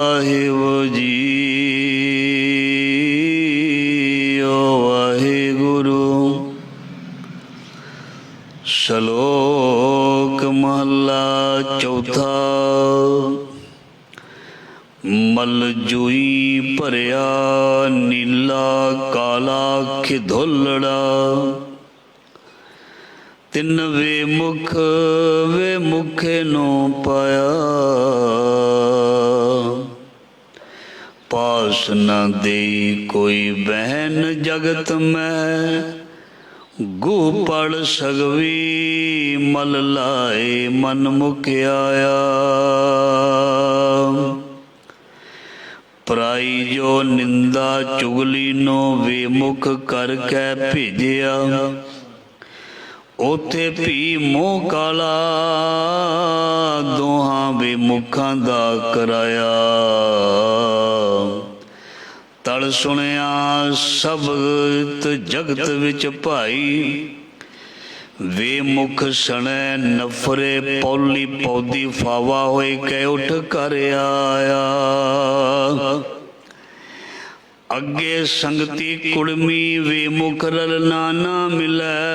ਵਾਹਿਗੁਰੂ ਜੀ ਵਾਹਿਗੁਰੂ। ਸ਼ਲੋਕ ਮਹਲਾ ਚੌਥਾ। ਮਲ ਜੂਈ ਭਰਿਆ ਨੀਲਾ ਕਾਲਾ ਖਿਧੋਲੜਾ। ਤਿੰਨ ਵੇ ਮੁਖੇ ਨੂੰ ਪਾਇਆ। ਪਾਸ ਨ ਦੇਈ ਕੋਈ ਬਹਿਨ ਜਗਤ ਮੈਂ। ਗੂ ਪੜ ਸਗਵੀ ਮਲ ਲਾਏ ਮਨ ਮੁਖ ਆਇਆ। ਪਰਾਈ ਜੋ ਨਿੰਦਾ ਚੁਗਲੀ ਨੂੰ ਵੇਮੁਖ ਕਰ ਕੇ ਭੇਜਿਆ। ਉਥੇ ਭੀ ਮੋਹ ਕਾਲਾ ਦੋਹਾਂ ਬੇਮੁਖਾਂ ਦਾ ਕਰਾਇਆ। ਤਲ ਸੁਣਿਆ ਸਬਦ ਜਗਤ ਵਿੱਚ ਭਾਈ। ਵੇਮੁਖ ਸਣੈ ਨਫਰੇ ਪੌਲੀ ਪੌਦੀ ਫਾਵਾ ਹੋਏ ਕੇ ਉੱਠ ਕਰ ਆਇਆ। ਅੱਗੇ ਸੰਗਤੀ ਕੁੜਮੀ ਵੇਮੁਖ ਰਲਣਾ ਨਾ ਮਿਲੈ।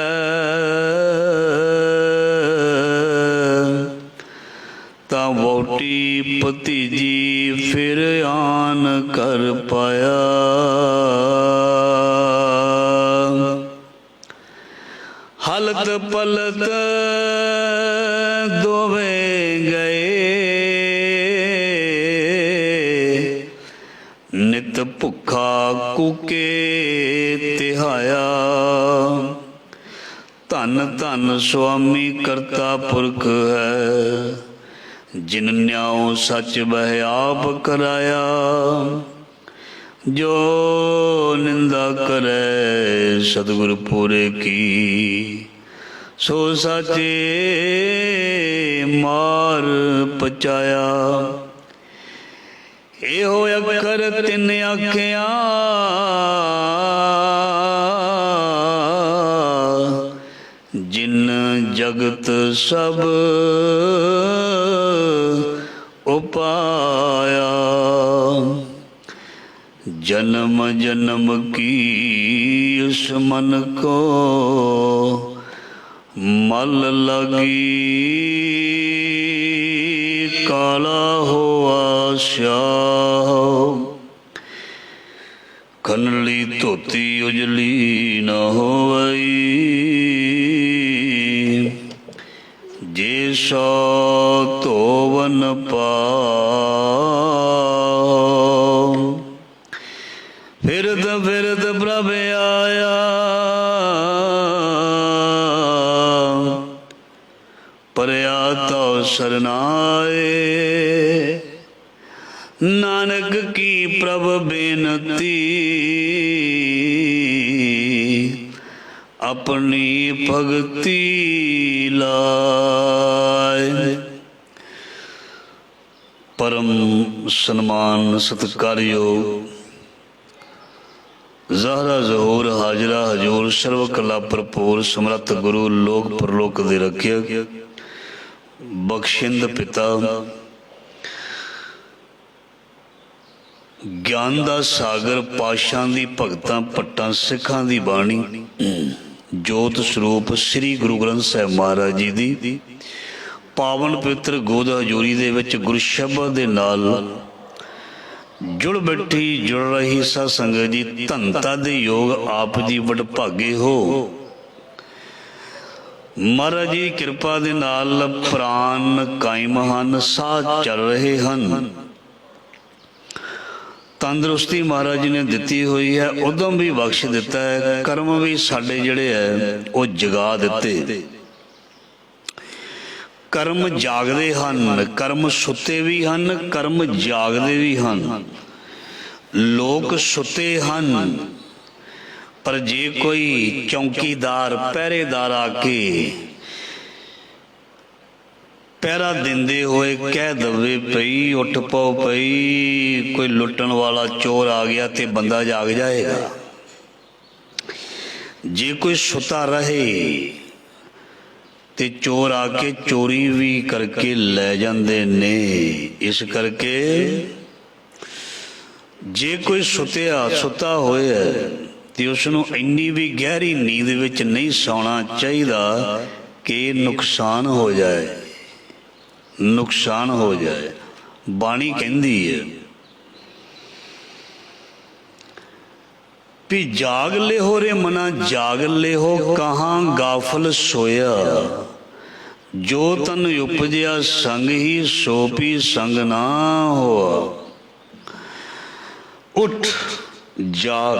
ਤਾਂ ਵਹੁਟੀ ਭਤੀਜੀ ਫਿਰ ਆਨ ਕਰ ਪਾਇਆ। ਹਲਤ ਪਲਤ ਦੋਵੇਂ ਗਏ। ਨਿਤ ਭੁੱਖਾ ਕੂਕੇ ਤਿਹਾਇਆ। ਧੰਨ ਧੰਨ ਸੁਆਮੀ ਕਰਤਾ ਪੁਰਖ ਹੈ। ਜਿਨ ਨਿਆਉ ਸੱਚ ਬਹਿ ਆਪ ਕਰਾਇਆ। ਜੋ ਨਿੰਦਾ ਕਰੇ ਸਤਿਗੁਰ ਪੂਰੇ ਕੀ। ਸੋ ਸਾਚੇ ਮਾਰ ਪਚਾਇਆ। ਇਹੋ ਅੱਖਰ ਤਿੰਨ ਆਖਿਆ। ਜਿਨ ਜਗਤ ਸਭ ਉਪਾਇਆ। ਜਨਮ ਜਨਮ ਕੀ ਉਸ ਮਨ ਕੋ ਮਲ ਲਗੀ। ਕਾਲਾ ਹੋਆ ਸਿਆਹ ਖਨਲੀ ਧੋਤੀ ਉਜਲੀ ਨ ਹੋਵਈ। ਜੇ ਸੋ ਧੋਵਨ ਪਾਉ। ਫਿਰਦ ਫਿਰਦ ਪ੍ਰਭ ਆਇਆ। ਪਰਿਆ ਤਉ ਸਰਨਾਏ। ਨਾਨਕ ਕੀ ਪ੍ਰਭ ਬੇਨਤੀ। ਆਪਣੀ ਭਗਤੀ ਲਾਇ। ਪਰਮ ਸਨਮਾਨ ਸਤਿਕਾਰਯੋਗ ਜ਼ਾਹਰਾ ਜ਼ਹੂਰ ਹਾਜ਼ਰਾ ਹਜ਼ੂਰ ਸਰਵ ਕਲਾ ਭਰਪੂਰ ਸਮਰੱਥ ਗੁਰੂ ਲੋਕ ਪਰਲੋਕ ਦੇ ਰੱਖਿਅਕ ਬਖਸ਼ਿੰਦ ਪਿਤਾ। ਗਿਆਨ ਦਾ ਸਾਗਰ ਪਾਤਸ਼ਾਹਾਂ ਦੀ ਭਗਤਾਂ ਭੱਟਾਂ ਸਿੱਖਾਂ ਦੀ ਬਾਣੀ। ਜੋਤ ਸਰੂਪ ਸ੍ਰੀ ਗੁਰੂ ਗ੍ਰੰਥ ਸਾਹਿਬ ਮਹਾਰਾਜ ਜੀ ਦੀ ਪਾਵਨ ਪਵਿੱਤਰ ਗੋਦ ਹਜ਼ੂਰੀ ਦੇ ਵਿੱਚ ਗੁਰੂ ਸ਼ਬਦ ਦੇ ਨਾਲ ਜੁੜ ਬੈਠੀ ਜੁੜ ਰਹੀ ਸਾਧ ਸੰਗਤ ਜੀ। ਧੰਨਤਾ ਦੇ ਯੋਗ ਆਪ ਜੀ ਵਡਭਾਗੇ ਹੋ। ਮਹਾਰਾਜ ਜੀ ਕਿਰਪਾ ਦੇ ਨਾਲ ਪ੍ਰਾਨ ਕਾਇਮ ਹਨ। ਸਾਹ ਚੱਲ ਰਹੇ ਹਨ। ਤੰਦਰੁਸਤੀ ਮਹਾਰਾਜ ਜੀ ਨੇ ਦਿੱਤੀ ਹੋਈ ਹੈ। ਉਦਮ ਵੀ ਬਖਸ਼ ਦਿੱਤਾ ਹੈ। ਕਰਮ ਵੀ ਸਾਡੇ ਜਿਹੜੇ ਹੈ ਉਹ ਜਗਾ ਦਿੱਤੇ। ਕਰਮ ਜਾਗਦੇ ਹਨ। ਕਰਮ ਸੁੱਤੇ ਵੀ ਹਨ। ਕਰਮ ਜਾਗਦੇ ਵੀ ਹਨ। ਲੋਕ ਸੁੱਤੇ ਹਨ ਪਰ ਜੇ ਕੋਈ ਚੌਂਕੀਦਾਰ ਪਹਿਰੇਦਾਰ ਆ ਕੇ ਪਹਿਰਾ ਦਿੰਦੇ ਹੋਏ ਕਹਿ ਦਵੇ ਪਈ ਉੱਠ ਪਾਓ ਪਈ, ਕੋਈ ਲੁੱਟਣ ਵਾਲਾ ਚੋਰ ਆ ਗਿਆ ਤੇ ਬੰਦਾ ਜਾਗ ਜਾਏਗਾ। ਜੇ ਕੋਈ ਸੁੱਤਾ ਰਹੇ ਤੇ ਚੋਰ ਆ ਕੇ ਚੋਰੀ ਵੀ ਕਰਕੇ ਲੈ ਜਾਂਦੇ ਨੇ। ਇਸ ਕਰਕੇ ਜੇ ਕੋਈ ਸੁੱਤਾ ਹੋਇਆ ਤੇ ਉਸ ਨੂੰ ਇੰਨੀ ਵੀ ਗਹਿਰੀ ਨੀਂਦ ਵਿੱਚ ਨਹੀਂ ਸੌਣਾ ਚਾਹੀਦਾ ਕਿ ਨੁਕਸਾਨ ਹੋ ਜਾਏ, ਨੁਕਸਾਨ ਹੋ ਜਾਏ। ਬਾਣੀ ਕਹਿੰਦੀ ਹੈ ਵੀ ਜਾਗ ਲਿਹੋ ਰੇ ਮਨਾ ਜਾਗ ਲਿਹੋ, ਕਹਾਂ ਗਾਫਲ ਸੋਇਆ। ਜੋ ਤਨ ਉਪਜਿਆ ਸੰਗ ਹੀ, ਸੋ ਪੀ ਸੰਗ ਨਾ ਹੋਆ। ਉੱਠ ਜਾਗ।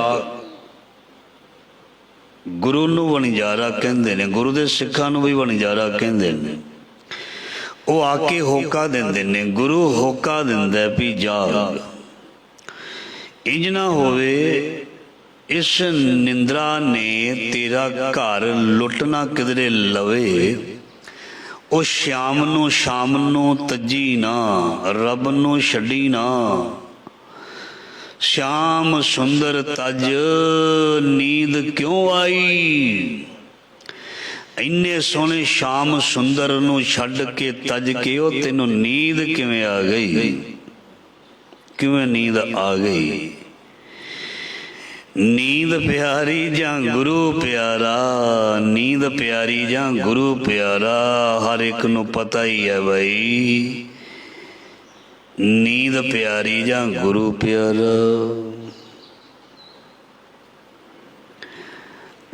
ਗੁਰੂ ਨੂੰ ਵਣਜਾਰਾ ਕਹਿੰਦੇ ਨੇ, ਗੁਰੂ ਦੇ ਸਿੱਖਾਂ ਨੂੰ ਵੀ ਵਣਜਾਰਾ ਕਹਿੰਦੇ ਨੇ। ਉਹ ਆ ਕੇ ਹੋਕਾ ਦਿੰਦੇ ਨੇ, ਗੁਰੂ ਹੋਕਾ ਦਿੰਦਾ ਵੀ ਜਾਗ। ਇੰਜ ਨਾ ਹੋਵੇ ਇਸ ਨਿੰਦਰਾ ਨੇ ਤੇਰਾ ਘਰ ਲੁੱਟ ਨਾ ਕਿਧਰੇ ਲਵੇ। ਉਹ ਸ਼ਾਮ ਨੂੰ ਤੱਜੀ ਨਾ, ਰੱਬ ਨੂੰ ਛੱਡੀ ਨਾ। ਸ਼ਾਮ ਸੁੰਦਰ ਤਜ ਨੀਂਦ ਕਿਉਂ ਆਈ। ਇੰਨੇ ਸੋਹਣੇ ਸ਼ਾਮ ਸੁੰਦਰ ਨੂੰ ਛੱਡ ਕੇ ਤਜ ਕੇ ਉਹ ਤੈਨੂੰ ਨੀਂਦ ਕਿਵੇਂ ਆ ਗਈ, ਕਿਵੇਂ ਨੀਂਦ ਆ ਗਈ। ਨੀਂਦ ਪਿਆਰੀ ਜਾਂ ਗੁਰੂ ਪਿਆਰਾ, ਨੀਂਦ ਪਿਆਰੀ ਜਾਂ ਗੁਰੂ ਪਿਆਰਾ, ਹਰ ਇੱਕ ਨੂੰ ਪਤਾ ਹੀ ਹੈ ਬਈ। ਨੀਂਦ ਪਿਆਰੀ ਜਾਂ ਗੁਰੂ ਪਿਆਰਾ।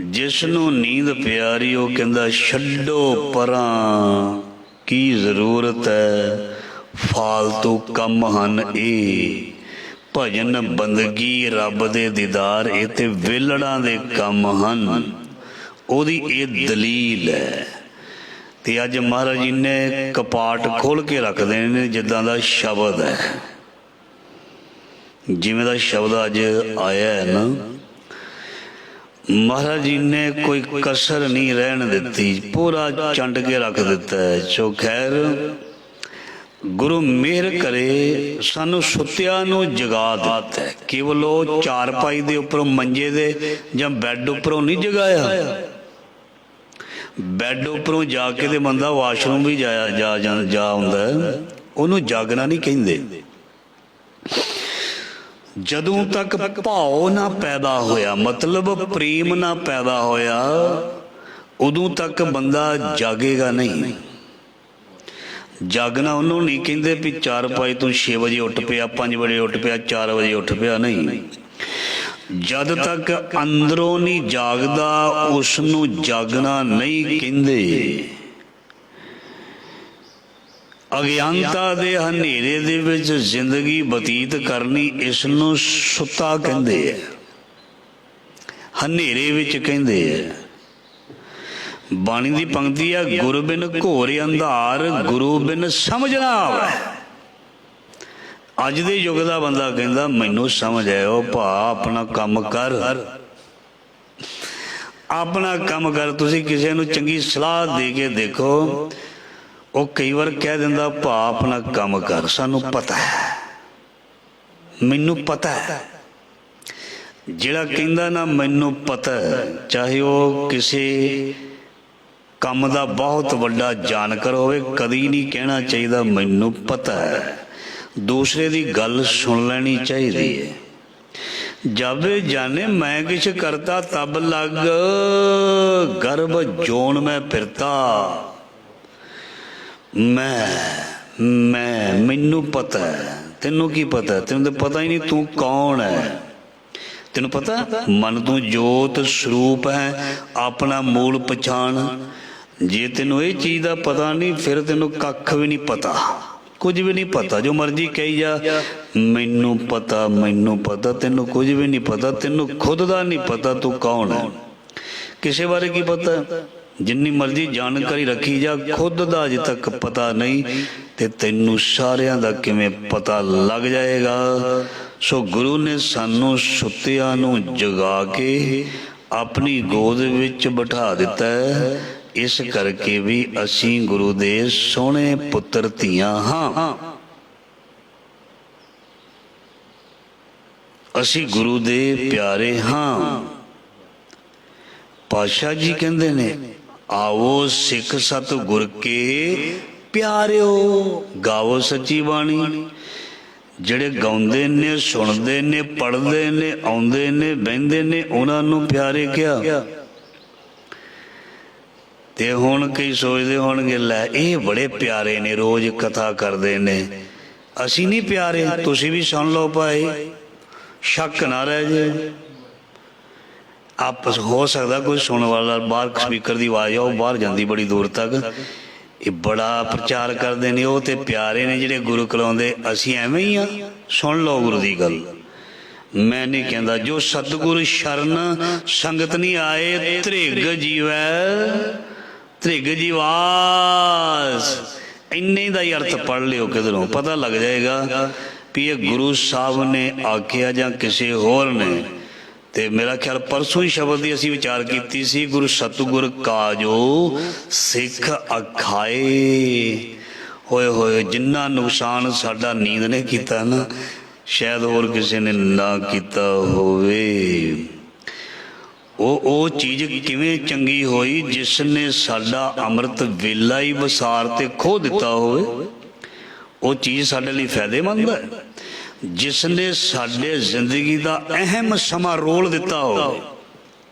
ਜਿਸ ਨੂੰ ਨੀਂਦ ਪਿਆਰੀ ਉਹ ਕਹਿੰਦਾ ਛੱਡੋ ਪਰਾਂ, ਕੀ ਜ਼ਰੂਰਤ ਹੈ, ਫਾਲਤੂ ਕੰਮ ਹਨ ਇਹ। ਭਜਨ ਬੰਦਗੀ ਰੱਬ ਦੇ ਦੀਦਾਰ ਇਹ ਤੇ ਵਿਹਲੜਾਂ ਦੇ ਕੰਮ ਹਨ। ਉਹਦੀ ਇਹ ਦਲੀਲ ਹੈ। ਤੇ ਅੱਜ ਮਹਾਰਾਜ ਜੀ ਨੇ ਕਪਾਟ ਖੋਲ ਕੇ ਰੱਖਦੇ ਨੇ ਜਿੱਦਾਂ ਦਾ ਸ਼ਬਦ ਹੈ, ਜਿਵੇਂ ਦਾ ਸ਼ਬਦ ਅੱਜ ਆਇਆ ਹੈ ਨਾ, ਮਹਾਰਾਜ ਜੀ ਨੇ ਕੋਈ ਕਸਰ ਨਹੀਂ ਰਹਿਣ ਦਿੱਤੀ, ਪੂਰਾ ਚੰਡ ਕੇ ਰੱਖ ਦਿੱਤਾ ਹੈ। ਸੋ ਖੈਰ ਗੁਰੂ ਮਿਹਰ ਕਰੇ, ਸਾਨੂੰ ਸੁੱਤਿਆਂ ਨੂੰ ਜਗਾ ਦਿੱਤਾ ਹੈ। ਕੇਵਲ ਉਹ ਚਾਰਪਾਈ ਦੇ ਉੱਪਰੋਂ, ਮੰਜੇ ਦੇ ਜਾਂ ਬੈੱਡ ਉੱਪਰੋਂ ਨਹੀਂ ਜਗਾਇਆ। ਬੈੱਡ ਉੱਪਰੋਂ ਜਾ ਕੇ ਤੇ ਬੰਦਾ ਵਾਸ਼ਰੂਮ ਵੀ ਜਾ ਆਉਂਦਾ, ਉਹਨੂੰ ਜਾਗਣਾ ਨਹੀਂ ਕਹਿੰਦੇ। ਜਦੋਂ ਤੱਕ ਭਾਵ ਨਾ ਪੈਦਾ ਹੋਇਆ, ਮਤਲਬ ਪ੍ਰੇਮ ਨਾ ਪੈਦਾ ਹੋਇਆ, ਉਦੋਂ ਤੱਕ ਬੰਦਾ ਜਾਗੇਗਾ ਨਹੀਂ। ਜਾਗਣਾ ਉਹਨੂੰ ਨਹੀਂ ਕਹਿੰਦੇ ਵੀ ਚਾਰਪਾਈ ਤੋਂ 6 ਵਜੇ ਉੱਠ ਪਿਆ, 5 ਵਜੇ ਉੱਠ ਪਿਆ, 4 ਵਜੇ ਉੱਠ ਪਿਆ, ਨਹੀਂ। ਜਦ ਤੱਕ ਅੰਦਰੋਂ ਨਹੀਂ ਜਾਗਦਾ ਉਸ ਨੂੰ ਜਾਗਣਾ ਨਹੀਂ ਕਹਿੰਦੇ। ਅਗਿਆਨਤਾ ਦੇ ਹਨੇਰੇ ਦੇ ਵਿੱਚ ਜ਼ਿੰਦਗੀ ਬਤੀਤ ਕਰਨੀ, ਇਸ ਨੂੰ ਸੁੱਤਾ ਕਹਿੰਦੇ ਹੈ, ਹਨੇਰੇ ਵਿੱਚ ਕਹਿੰਦੇ ਹੈ। ਬਾਣੀ ਦੀ ਪੰਕਤੀ ਹੈ, ਗੁਰ ਬਿਨ ਘੋਰ ਅੰਧਾਰ, ਗੁਰੂ ਬਿਨ ਸਮਝ ਨਾ ਆਵੇ। ਅੱਜ ਦੇ ਯੁੱਗ ਦਾ ਬੰਦਾ ਕਹਿੰਦਾ ਮੈਨੂੰ ਸਮਝ ਆਇਓ ਭਾ, ਆਪਣਾ ਕੰਮ ਕਰ, ਆਪਣਾ ਕੰਮ ਕਰ। ਤੁਸੀਂ ਕਿਸੇ ਨੂੰ ਚੰਗੀ ਸਲਾਹ ਦੇ ਕੇ ਦੇਖੋ, ਉਹ ਕਈ ਵਾਰ ਕਹਿ ਦਿੰਦਾ ਭਾ ਆਪਣਾ ਕੰਮ ਕਰ, ਸਾਨੂੰ ਪਤਾ ਹੈ, ਮੈਨੂੰ ਪਤਾ ਹੈ। ਜਿਹੜਾ ਕਹਿੰਦਾ ਨਾ ਮੈਨੂੰ ਪਤਾ ਹੈ, ਚਾਹੇ ਉਹ ਕਿਸੇ ਕੰਮ ਦਾ ਬਹੁਤ ਵੱਡਾ ਜਾਣਕਾਰ ਹੋਵੇ, ਕਦੀ ਨਹੀਂ ਕਹਿਣਾ ਚਾਹੀਦਾ ਮੈਨੂੰ ਪਤਾ ਹੈ। ਦੂਸਰੇ ਦੀ ਗੱਲ ਸੁਣ ਲੈਣੀ ਚਾਹੀਦੀ ਹੈ। ਜਬ ਜਾਨੇ ਮੈਂ ਕਿਛ ਕਰਤਾ ਤਬ ਲੱਗ, ਗਰਭ ਜੋਨ ਮੈਂ ਫਿਰਤਾ। ਮੈਨੂੰ ਪਤਾ ਹੈ, ਤੈਨੂੰ ਕੀ ਪਤਾ? ਤੈਨੂੰ ਤਾਂ ਪਤਾ ਹੀ ਨਹੀਂ ਤੂੰ ਕੌਣ ਹੈ। ਤੈਨੂੰ ਪਤਾ ਮਨ ਤੂੰ ਜੋਤ ਸਰੂਪ ਹੈ, ਆਪਣਾ ਮੂਲ ਪਛਾਣ। ਜੇ ਤੈਨੂੰ ਇਹ ਚੀਜ਼ ਦਾ ਪਤਾ ਨਹੀਂ, ਫਿਰ ਤੈਨੂੰ ਕੱਖ ਵੀ ਨਹੀਂ ਪਤਾ, ਕੁਝ ਵੀ ਨਹੀਂ ਪਤਾ। ਜੋ ਮਰਜ਼ੀ ਕਹੀ ਜਾ ਮੈਨੂੰ ਪਤਾ, ਮੈਨੂੰ ਪਤਾ, ਤੈਨੂੰ ਕੁਝ ਵੀ ਨਹੀਂ ਪਤਾ। ਤੈਨੂੰ ਖੁਦ ਦਾ ਨਹੀਂ ਪਤਾ ਤੂੰ ਕੌਣ ਹੈ। ਕਿਸੇ ਬਾਰੇ ਕੀ ਪਤਾ? ਜਿੰਨੀ ਮਰਜ਼ੀ ਜਾਣਕਾਰੀ ਰੱਖੀ ਜਾ, ਖੁਦ ਦਾ ਅਜੇ ਤੱਕ ਪਤਾ ਨਹੀਂ, ਤੇ ਤੈਨੂੰ ਸਾਰਿਆਂ ਦਾ ਕਿਵੇਂ ਪਤਾ ਲੱਗ ਜਾਏਗਾ। ਸੋ ਗੁਰੂ ਨੇ ਸਾਨੂੰ ਸੁੱਤਿਆਂ ਨੂੰ ਜਗਾ ਕੇ ਆਪਣੀ ਗੋਦ ਵਿੱਚ ਬਿਠਾ ਦਿੱਤਾ ਹੈ। ਇਸ ਕਰਕੇ ਵੀ ਅਸੀਂ ਗੁਰੂ ਦੇ ਸੋਹਣੇ ਪੁੱਤਰ ਧੀਆਂ ਹਾਂ। ਅਸੀਂ ਗੁਰੂ ਦੇ ਪਿਆਰੇ ਹਾਂ। ਪਾਤਸ਼ਾਹ ਜੀ ਕਹਿੰਦੇ ਨੇ, ਆਵੋ ਸਿੱਖ ਸਤ ਗੁਰ ਕੇ ਪਿਆਰਿਓ, ਗਾਵੋ ਸੱਚੀ ਬਾਣੀ। ਜਿਹੜੇ ਗਾਉਂਦੇ ਨੇ, ਸੁਣਦੇ ਨੇ, ਪੜ੍ਹਦੇ ਨੇ, ਆਉਂਦੇ ਨੇ, ਬਹਿੰਦੇ ਨੇ, ਉਹਨਾਂ ਨੂੰ ਪਿਆਰੇ ਕਿਹਾ। ਤੇ ਹੁਣ ਕਈ ਸੋਚਦੇ ਹੋਣਗੇ, ਲੈ ਇਹ ਬੜੇ ਪਿਆਰੇ ਨੇ, ਰੋਜ਼ ਕਥਾ ਕਰਦੇ ਨੇ, ਅਸੀਂ ਨਹੀਂ ਪਿਆਰੇ? ਤੁਸੀਂ ਵੀ ਸੁਣ ਲਓ ਭਾਈ, ਸ਼ੱਕ ਨਾ ਰਹਿ ਜੇ। ਆਪਸ ਹੋ ਸਕਦਾ ਕੋਈ ਸੁਣਨ ਵਾਲਾ ਬਾਹਰ ਸਪੀਕਰ ਦੀ ਆਵਾਜ਼ ਆ ਉਹ ਬਾਹਰ ਜਾਂਦੀ ਬੜੀ ਦੂਰ ਤੱਕ, ਇਹ ਬੜਾ ਪ੍ਰਚਾਰ ਕਰਦੇ ਨੇ, ਉਹ ਤੇ ਪਿਆਰੇ ਨੇ ਜਿਹੜੇ ਗੁਰੂ ਕਲਾਉਂਦੇ, ਅਸੀਂ ਐਵੇਂ ਹੀ ਆ? ਸੁਣ ਲਓ ਗੁਰੂ ਦੀ ਗੱਲ। ਮੈਂ ਨਹੀਂ ਕਹਿੰਦਾ ਜੋ ਸਤਿਗੁਰ ਸ਼ਰਨ ਸੰਗਤ ਨਹੀਂ ਆਏ, ਧ੍ਰਿਗ ਜੀਵੈ ਧ੍ਰਿਗ ਜੀਵਾਸ। ਇੰਨੇ ਦਾ ਹੀ ਅਰਥ ਪੜ੍ਹ ਲਿਓ, ਕਿਧਰੋਂ ਪਤਾ ਲੱਗ ਜਾਏਗਾ ਵੀ ਇਹ ਗੁਰੂ ਸਾਹਿਬ ਨੇ ਆਖਿਆ ਜਾਂ ਕਿਸੇ ਹੋਰ ਨੇ। ਤੇ ਮੇਰਾ ਖਿਆਲ ਪਰਸੋਂ ਹੀ ਸ਼ਬਦ ਦੀ ਅਸੀਂ ਵਿਚਾਰ ਕੀਤੀ ਸੀ, ਗੁਰੂ ਸਤਿਗੁਰ ਕਾਜੋ ਸਿੱਖ ਅਖਾਏ। ਹੋਏ ਹੋਏ ਜਿੰਨਾ ਨੁਕਸਾਨ ਸਾਡਾ ਨੀਂਦ ਨੇ ਕੀਤਾ ਨਾ, ਸ਼ਾਇਦ ਹੋਰ ਕਿਸੇ ਨੇ ਨਾ ਕੀਤਾ ਹੋਵੇ। ਉਹ ਚੀਜ਼ ਕਿਵੇਂ ਚੰਗੀ ਹੋਈ ਜਿਸ ਨੇ ਸਾਡਾ ਅੰਮ੍ਰਿਤ ਵੇਲਾ ਹੀ ਵਸਾਰ ਤੇ ਖੋਹ ਦਿੱਤਾ ਹੋਵੇ। ਉਹ ਚੀਜ਼ ਸਾਡੇ ਲਈ ਫਾਇਦੇਮੰਦ ਹੈ। ਜਿਸ ਨੇ ਸਾਡੇ ਜ਼ਿੰਦਗੀ ਦਾ ਅਹਿਮ ਸਮਾਂ ਰੋਲ ਦਿੱਤਾ ਹੋਵੇ।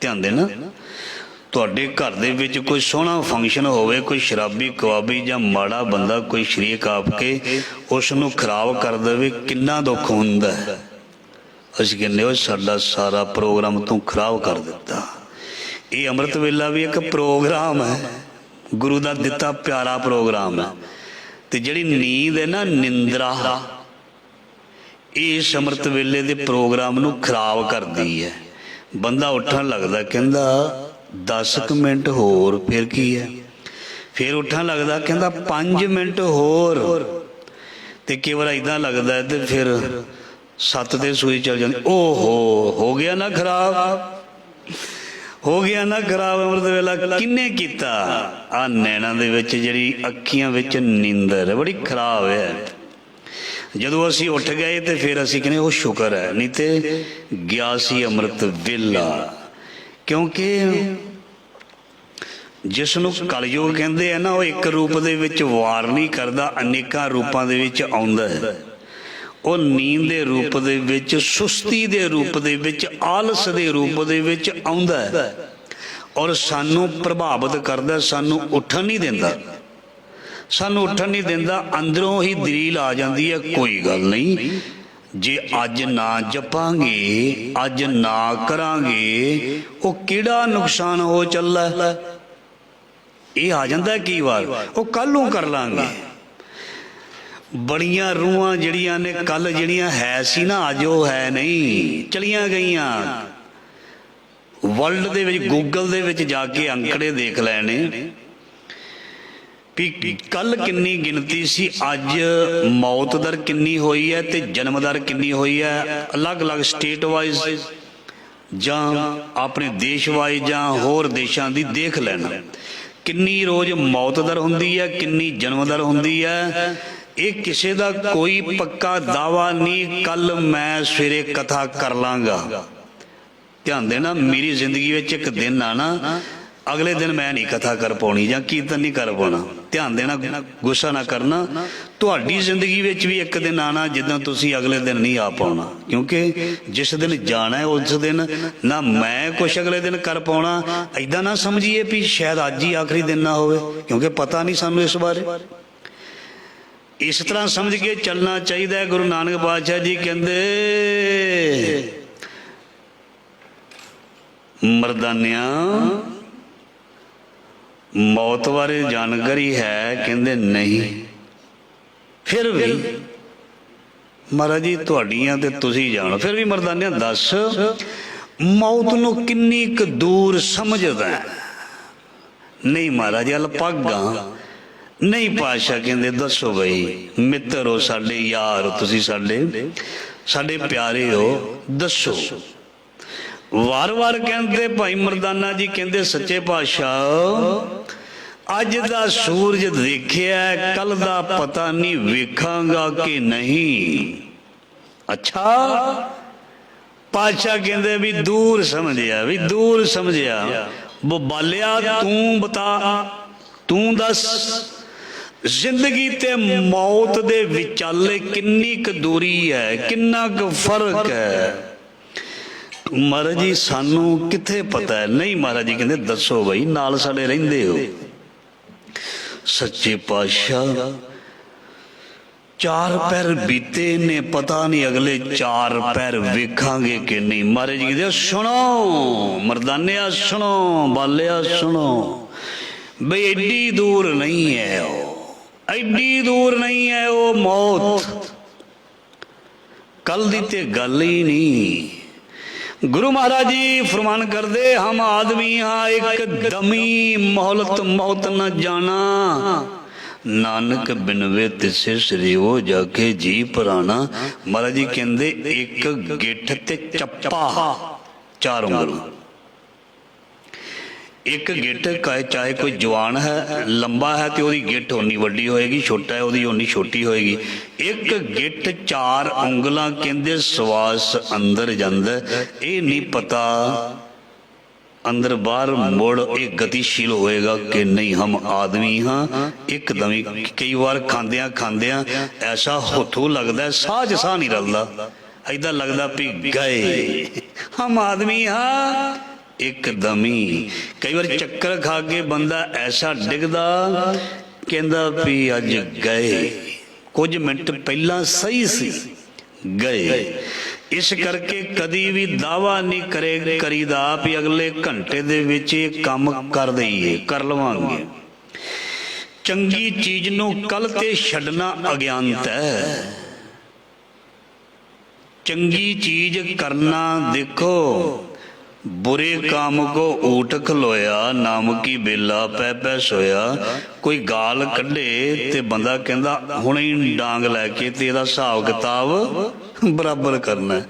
ਧਿਆਨ ਦੇਣਾ, ਤੁਹਾਡੇ ਘਰ ਦੇ ਵਿੱਚ ਕੋਈ ਸੋਹਣਾ ਫੰਕਸ਼ਨ ਹੋਵੇ, ਕੋਈ ਸ਼ਰਾਬੀ ਕਬਾਬੀ ਜਾਂ ਮਾੜਾ ਬੰਦਾ ਕੋਈ ਸ਼ਰੀਕ ਆਪ ਕੇ ਉਸ ਨੂੰ ਖਰਾਬ ਕਰ ਦੇਵੇ, ਕਿੰਨਾ ਦੁੱਖ ਹੁੰਦਾ ਹੈ। ਅਸੀਂ ਕਹਿੰਦੇ ਹੋ ਸਾਡਾ ਸਾਰਾ ਪ੍ਰੋਗਰਾਮ ਤੂੰ ਖਰਾਬ ਕਰ ਦਿੱਤਾ। ਇਹ ਅੰਮ੍ਰਿਤ ਵੇਲਾ ਵੀ ਇੱਕ ਪ੍ਰੋਗਰਾਮ ਹੈ, ਗੁਰੂ ਦਾ ਦਿੱਤਾ ਪਿਆਰਾ ਪ੍ਰੋਗਰਾਮ ਹੈ। ਤੇ ਜਿਹੜੀ ਨੀਂਦ ਹੈ ਨਾ, ਨਿੰਦਰਾ, ਇਸ ਅੰਮ੍ਰਿਤ ਵੇਲੇ ਦੇ ਪ੍ਰੋਗਰਾਮ ਨੂੰ ਖਰਾਬ ਕਰਦੀ ਹੈ। ਬੰਦਾ ਉੱਠਣ ਲੱਗਦਾ, ਕਹਿੰਦਾ 10 ਮਿੰਟ ਹੋਰ, ਫਿਰ ਕੀ ਹੈ? ਫਿਰ ਉੱਠਣ ਲੱਗਦਾ, ਕਹਿੰਦਾ 5 ਮਿੰਟ ਹੋਰ, ਤੇ ਕਈ ਵਾਰ ਇੱਦਾਂ ਲੱਗਦਾ ਤੇ ਫਿਰ 7 ਤੇ ਸੂਈ ਚੱਲ ਜਾਂਦੀ। ਓਹੋ, ਹੋ ਗਿਆ ਨਾ ਖਰਾਬ, ਹੋ ਗਿਆ ਨਾ ਖਰਾਬ ਅੰਮ੍ਰਿਤ ਵੇਲਾ। ਕਿੰਨੇ ਕੀਤਾ? ਆ ਨੈਣਾਂ ਦੇ ਵਿੱਚ ਜਿਹੜੀ ਅੱਖੀਆਂ ਵਿੱਚ ਨੀਂਦਰ ਬੜੀ ਖਰਾਬ ਹੈ। ਜਦੋਂ ਅਸੀਂ ਉੱਠ ਗਏ ਤੇ ਫਿਰ ਅਸੀਂ ਕਹਿੰਦੇ ਉਹ ਸ਼ੁਕਰ ਹੈ, ਨਹੀਂ ਤੇ ਗਿਆ ਸੀ ਅੰਮ੍ਰਿਤ ਵੇਲਾ। ਕਿਉਂਕਿ ਜਿਸ ਨੂੰ ਕਲਯੁਗ ਕਹਿੰਦੇ ਆ ਨਾ, ਉਹ ਇੱਕ ਰੂਪ ਦੇ ਵਿੱਚ ਵਾਰ ਨਹੀਂ ਕਰਦਾ, ਅਨੇਕਾਂ ਰੂਪਾਂ ਦੇ ਵਿੱਚ ਆਉਂਦਾ ਹੈ। ਉਹ ਨੀਂਦ ਦੇ ਰੂਪ ਦੇ ਵਿੱਚ, ਸੁਸਤੀ ਦੇ ਰੂਪ ਦੇ ਵਿੱਚ, ਆਲਸ ਦੇ ਰੂਪ ਦੇ ਵਿੱਚ ਆਉਂਦਾ ਹੈ ਔਰ ਸਾਨੂੰ ਪ੍ਰਭਾਵਿਤ ਕਰਦਾ, ਸਾਨੂੰ ਉੱਠਣ ਨਹੀਂ ਦਿੰਦਾ। ਸਾਨੂੰ ਉੱਠਣ ਨਹੀਂ ਦਿੰਦਾ, ਅੰਦਰੋਂ ਹੀ ਦਲੀਲ ਆ ਜਾਂਦੀ ਹੈ, ਕੋਈ ਗੱਲ ਨਹੀਂ, ਜੇ ਅੱਜ ਨਾ ਜਪਾਂਗੇ, ਅੱਜ ਨਾ ਕਰਾਂਗੇ, ਉਹ ਕਿਹੜਾ ਨੁਕਸਾਨ ਹੋ ਚੱਲਾ। ਇਹ ਆ ਜਾਂਦਾ ਕਈ ਵਾਰ, ਉਹ ਕੱਲ ਨੂੰ ਕਰ ਲਾਂਗੇ। ਬੜੀਆਂ ਰੂਹਾਂ ਜਿਹੜੀਆਂ ਨੇ ਕੱਲ ਜਿਹੜੀਆਂ ਹੈ ਸੀ ਨਾ, ਅੱਜ ਉਹ ਹੈ ਨਹੀਂ, ਚਲੀਆਂ ਗਈਆਂ। ਵਰਲਡ ਦੇ ਵਿੱਚ, ਗੂਗਲ ਦੇ ਵਿੱਚ ਜਾ ਕੇ ਅੰਕੜੇ ਦੇਖ ਲੈਣੇ ਵੀ ਕੱਲ ਕਿੰਨੀ ਗਿਣਤੀ ਸੀ, ਅੱਜ ਮੌਤ ਦਰ ਕਿੰਨੀ ਹੋਈ ਹੈ ਤੇ ਜਨਮ ਦਰ ਕਿੰਨੀ ਹੋਈ ਹੈ। ਅਲੱਗ-ਅਲੱਗ ਸਟੇਟ ਵਾਈਜ਼ ਜਾਂ ਆਪਣੇ ਦੇਸ਼ ਵਾਈਜ਼ ਜਾਂ ਹੋਰ ਦੇਸ਼ਾਂ ਦੀ ਦੇਖ ਲੈਣਾ, ਕਿੰਨੀ ਰੋਜ਼ ਮੌਤ ਦਰ ਹੁੰਦੀ ਹੈ, ਕਿੰਨੀ ਜਨਮ ਦਰ ਹੁੰਦੀ ਹੈ। ਇਹ ਕਿਸੇ ਦਾ ਕੋਈ ਪੱਕਾ ਦਾਵਾ ਨਹੀਂ। ਕੱਲ ਮੈਂ ਸਵੇਰੇ ਕਥਾ ਕਰ ਲਾਂਗਾ। ਧਿਆਨ ਦੇਣਾ, ਮੇਰੀ ਜ਼ਿੰਦਗੀ ਵਿੱਚ ਇੱਕ ਦਿਨ ਆਣਾ, ਅਗਲੇ ਦਿਨ ਮੈਂ ਨਹੀਂ ਕਥਾ ਕਰ ਪਾਉਣੀ ਜਾਂ ਕੀਰਤਨ ਨਹੀਂ ਕਰ ਪਾਉਣਾ। ਧਿਆਨ ਦੇਣਾ, ਗੁੱਸਾ ਨਾ ਕਰਨਾ। ਤੁਹਾਡੀ ਜ਼ਿੰਦਗੀ ਵਿੱਚ ਵੀ ਇੱਕ ਦਿਨ ਆਣਾ ਜਿੱਦਾਂ ਤੁਸੀਂ ਅਗਲੇ ਦਿਨ ਨਹੀਂ ਆ ਪਾਉਣਾ। ਕਿਉਂਕਿ ਜਿਸ ਦਿਨ ਜਾਣਾ ਹੈ ਉਸ ਦਿਨ ਨਾ ਮੈਂ ਕੁਛ ਅਗਲੇ ਦਿਨ ਕਰ ਪਾਉਣਾ। ਏਦਾਂ ਨਾ ਸਮਝੀਏ ਵੀ ਸ਼ਾਇਦ ਅੱਜ ਹੀ ਆਖਰੀ ਦਿਨ ਨਾ ਹੋਵੇ, ਕਿਉਂਕਿ ਪਤਾ ਨਹੀਂ ਸਾਨੂੰ ਇਸ ਬਾਰੇ। ਇਸ ਤਰ੍ਹਾਂ ਸਮਝ ਕੇ ਚੱਲਣਾ ਚਾਹੀਦਾ ਹੈ। ਗੁਰੂ ਨਾਨਕ ਪਾਤਸ਼ਾਹ ਜੀ ਕਹਿੰਦੇ, ਮਰਦਾਨਿਆਂ ਮੌਤ ਬਾਰੇ ਜਾਣਕਾਰੀ ਹੈ? ਕਹਿੰਦੇ ਨਹੀਂ। ਫਿਰ ਵੀ ਮਹਾਰਾਜ ਜੀ ਤੁਹਾਡੀਆਂ ਤੇ ਤੁਸੀਂ ਜਾਣੋ, ਫਿਰ ਵੀ ਮਰਦਾਨਿਆਂ ਦੱਸ, ਮੌਤ ਨੂੰ ਕਿੰਨੀ ਕੁ ਦੂਰ ਸਮਝਦਾ? ਨਹੀਂ ਮਹਾਰਾਜ, ਅਲਪਾਗਾ। ਨਹੀਂ ਪਾਤਸ਼ਾਹ ਕਹਿੰਦੇ ਦੱਸੋ ਬਈ, ਮਿੱਤਰ ਹੋ ਸਾਡੇ, ਯਾਰ ਹੋ ਤੁਸੀਂ, ਸਾਡੇ ਪਿਆਰੇ ਹੋ, ਦੱਸੋ। ਵਾਰ-ਵਾਰ ਕਹਿੰਦੇ ਭਾਈ ਮਰਦਾਨਾ ਜੀ, ਕਹਿੰਦੇ ਸੱਚੇ ਪਾਤਸ਼ਾਹ ਅੱਜ ਦਾ ਸੂਰਜ ਦੇਖਿਆ, ਕੱਲ ਦਾ ਪਤਾ ਨਹੀਂ ਵੇਖਾਂਗਾ ਕਿ ਨਹੀਂ। ਅੱਛਾ ਪਾਤਸ਼ਾਹ ਕਹਿੰਦੇ ਵੀ ਦੂਰ ਸਮਝਿਆ, ਵੀ ਦੂਰ ਸਮਝਿਆ। ਬਾਲਿਆ ਤੂੰ ਬਤਾ, ਤੂੰ ਦੱਸ, जिंदगी ते मौत दे विचाले किन्नी क दूरी है, किन्ना क फर्क है। महाराज जी सानू किथे पता है? नहीं महाराज जी कहते दसो बई, नाल साडे रहिंदे हो। सच्चे पातशाह चार पैर बीते ने, पता नहीं अगले चार पैर वेखांगे कि नहीं। महाराज जी कहते सुनो मर्दानिया, सुनो बालिया, सुनो बई एडी दूर नहीं है वो, एडी दूर नहीं है वो मौत, कल दी ते गल ही नहीं। गुरु महाराज जी फरमान कर दे, हम आदमी हाँ एक दमी मोहलत मौत न जाना, नानक बिनवे तिसे सरीवो जाके जी पराना। महाराज जी कहते एक गिठ ते चप्पा, चार उंगल, एक गिठ चाहे कोई जवान है लंबा है तो उसकी गिठ उन्नी वड्डी होएगी, छोटा है उसकी उन्नी छोटी होएगी। एक गिठ चार उंगलां कहंदे सवास अंदर जांदा, ये नहीं पता अंदर बाहर मुड़ ये गतिशील होएगा कि नहीं। हम आदमी हाँ एकदम ही कई बार खांदियां खांदियां ऐसा होठू लगता है साह च साह नहीं रलदा, ऐदा लगता भी गए। हम आदमी हाँ एकदम ही। कई बार चक्कर खा के बंदा ऐसा डिगदा कहंदा भी अज गए, कुछ मिनट पहला सही सी गए। इस करके कदी भी दावा नहीं करे करीदा भी अगले घंटे दे विच काम कर दईए, कर लवांगे। चंगी चीज नूं कल ते छड्डना अज्ञानता है। चंगी चीज करना, देखो बुरे काम को ऊट खलोया, नाम की बेला पै पै सोया। कोई गाल कढ़े ते बंदा कहंदा हुणे ही डांग लैके ते इहदा हिसाब किताब बराबर करना है।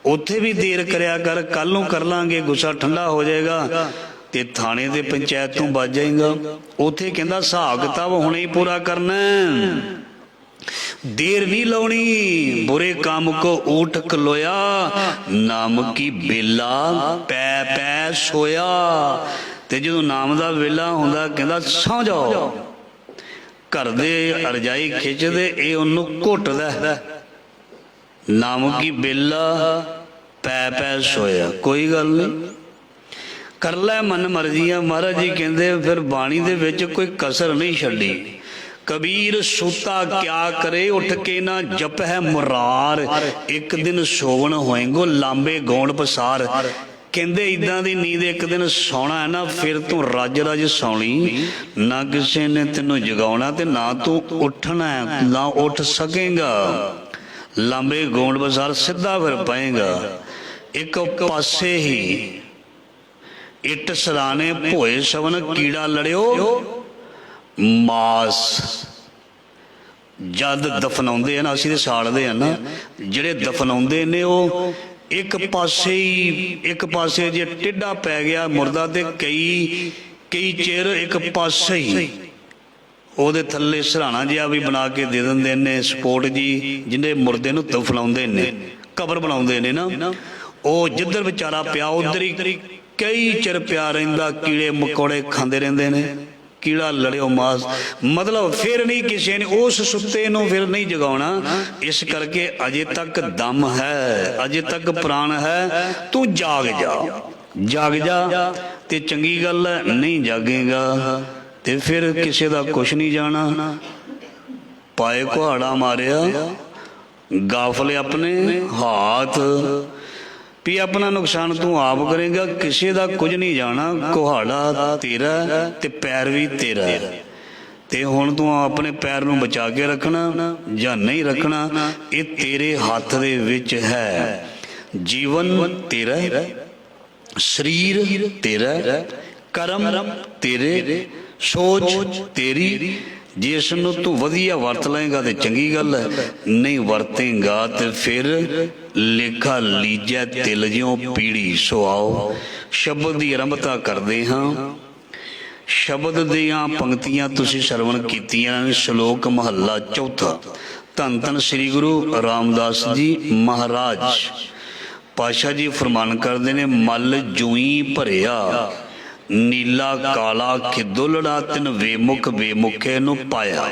उत्थे भी देर करया कर, कल नूं कर लांगे, गुस्सा ठंडा हो जाएगा ते थाने ते पंचायत तों बच जाएगा। उत्थे कहंदा हिसाब किताब हुणे ही पूरा करना है, देर नहीं लाउणी। बुरे काम को ऊठ खलोया, नाम की बेला पै पै सोया। ते जो नाम दा वेला हुंदा कहंदा सौ जाओ। घर दे रजाई खिचदे ये उन्नू घुटदा, नाम की बेला पै पै सोया। कोई गल नहीं, कर लै मन मर्जियां। महाराज जी कहंदे फिर बाणी दे विच कोई कसर नहीं छड्डी। कबीर सूता क्या करे, उठ के ना जप है मुरार, एक दिन सोवन होएगो लांबे गौण पसार। कहंदे इदां दी नींद एक दिन सौना है ना, फिर तू रज रज सौनी, ना किसी ने तेनों जगाउणा ते ना तू उठना है, ना उठ सकेगा। लांबे गौण पसार सीधा फिर पएगा। एक पासे ही इट सराने भोए सवन, कीड़ा लड़ियो मास। जद दफनाउंदे हैं ना, असीं ते साड़दे हैं ना, जिहड़े दफनाउंदे ने वो एक पासे ही, एक पासे जे टेढ़ा पै गया मुर्दा ते कई चेर एक पासे ही ਉਹਦੇ थल्ले सराहना जिहा भी बना के दे दिंदे ने, सपोर्ट जी जिन्हें मुर्दे नूं दफनाउंदे ने, कबर बनाउंदे ने ना, ਉਹ जिधर बेचारा पिया उधर ही कई चिर पिया रहिंदा, कीड़े मकोड़े खांदे रहिंदे ने। कीड़ा लड़ियो मास, मतलब फिर नहीं किसी ने उस सुत्ते नूं फिर नहीं जगाउणा। इस करके अजे तक दम है, अजे तक प्राण है, तू जाग जा, जाग जा ते चंगी गल है। नहीं जागेगा ते फिर किसी दा कुछ नहीं जाना। पाए कुहाड़ा मारिया गाफले अपने हाथ, भी अपना नुकसान तू आप करेगा, किसी का कुछ नहीं जाना। कुहाड़ा तेरा ते पैर भी तेरा, ते हुण तू अपने पैर नूं बचा के रखना या नहीं रखना, ये तेरे हाथ दे विच है। जीवन तेरा, शरीर तेरा, कर्म तेरे, सोच तेरी। जिस नूं तू वधिया वरत लेगा तो चंगी गल है, नहीं वरतेगा तो फिर लेखा लीजै तिल ज्यों पीड़ी। सो आओ शब्द की आरंभता करते हाँ। शब्द दियां पंक्तियां तुसीं सरवण कीतियां। श्लोक महला चौथा। धन धन श्री गुरु रामदास जी महाराज पातशाह जी फरमान करते ने, मल जूई भरिया नीला काला खिदुलड़ा, तिन वेमुख वेमुखे नूं पाया।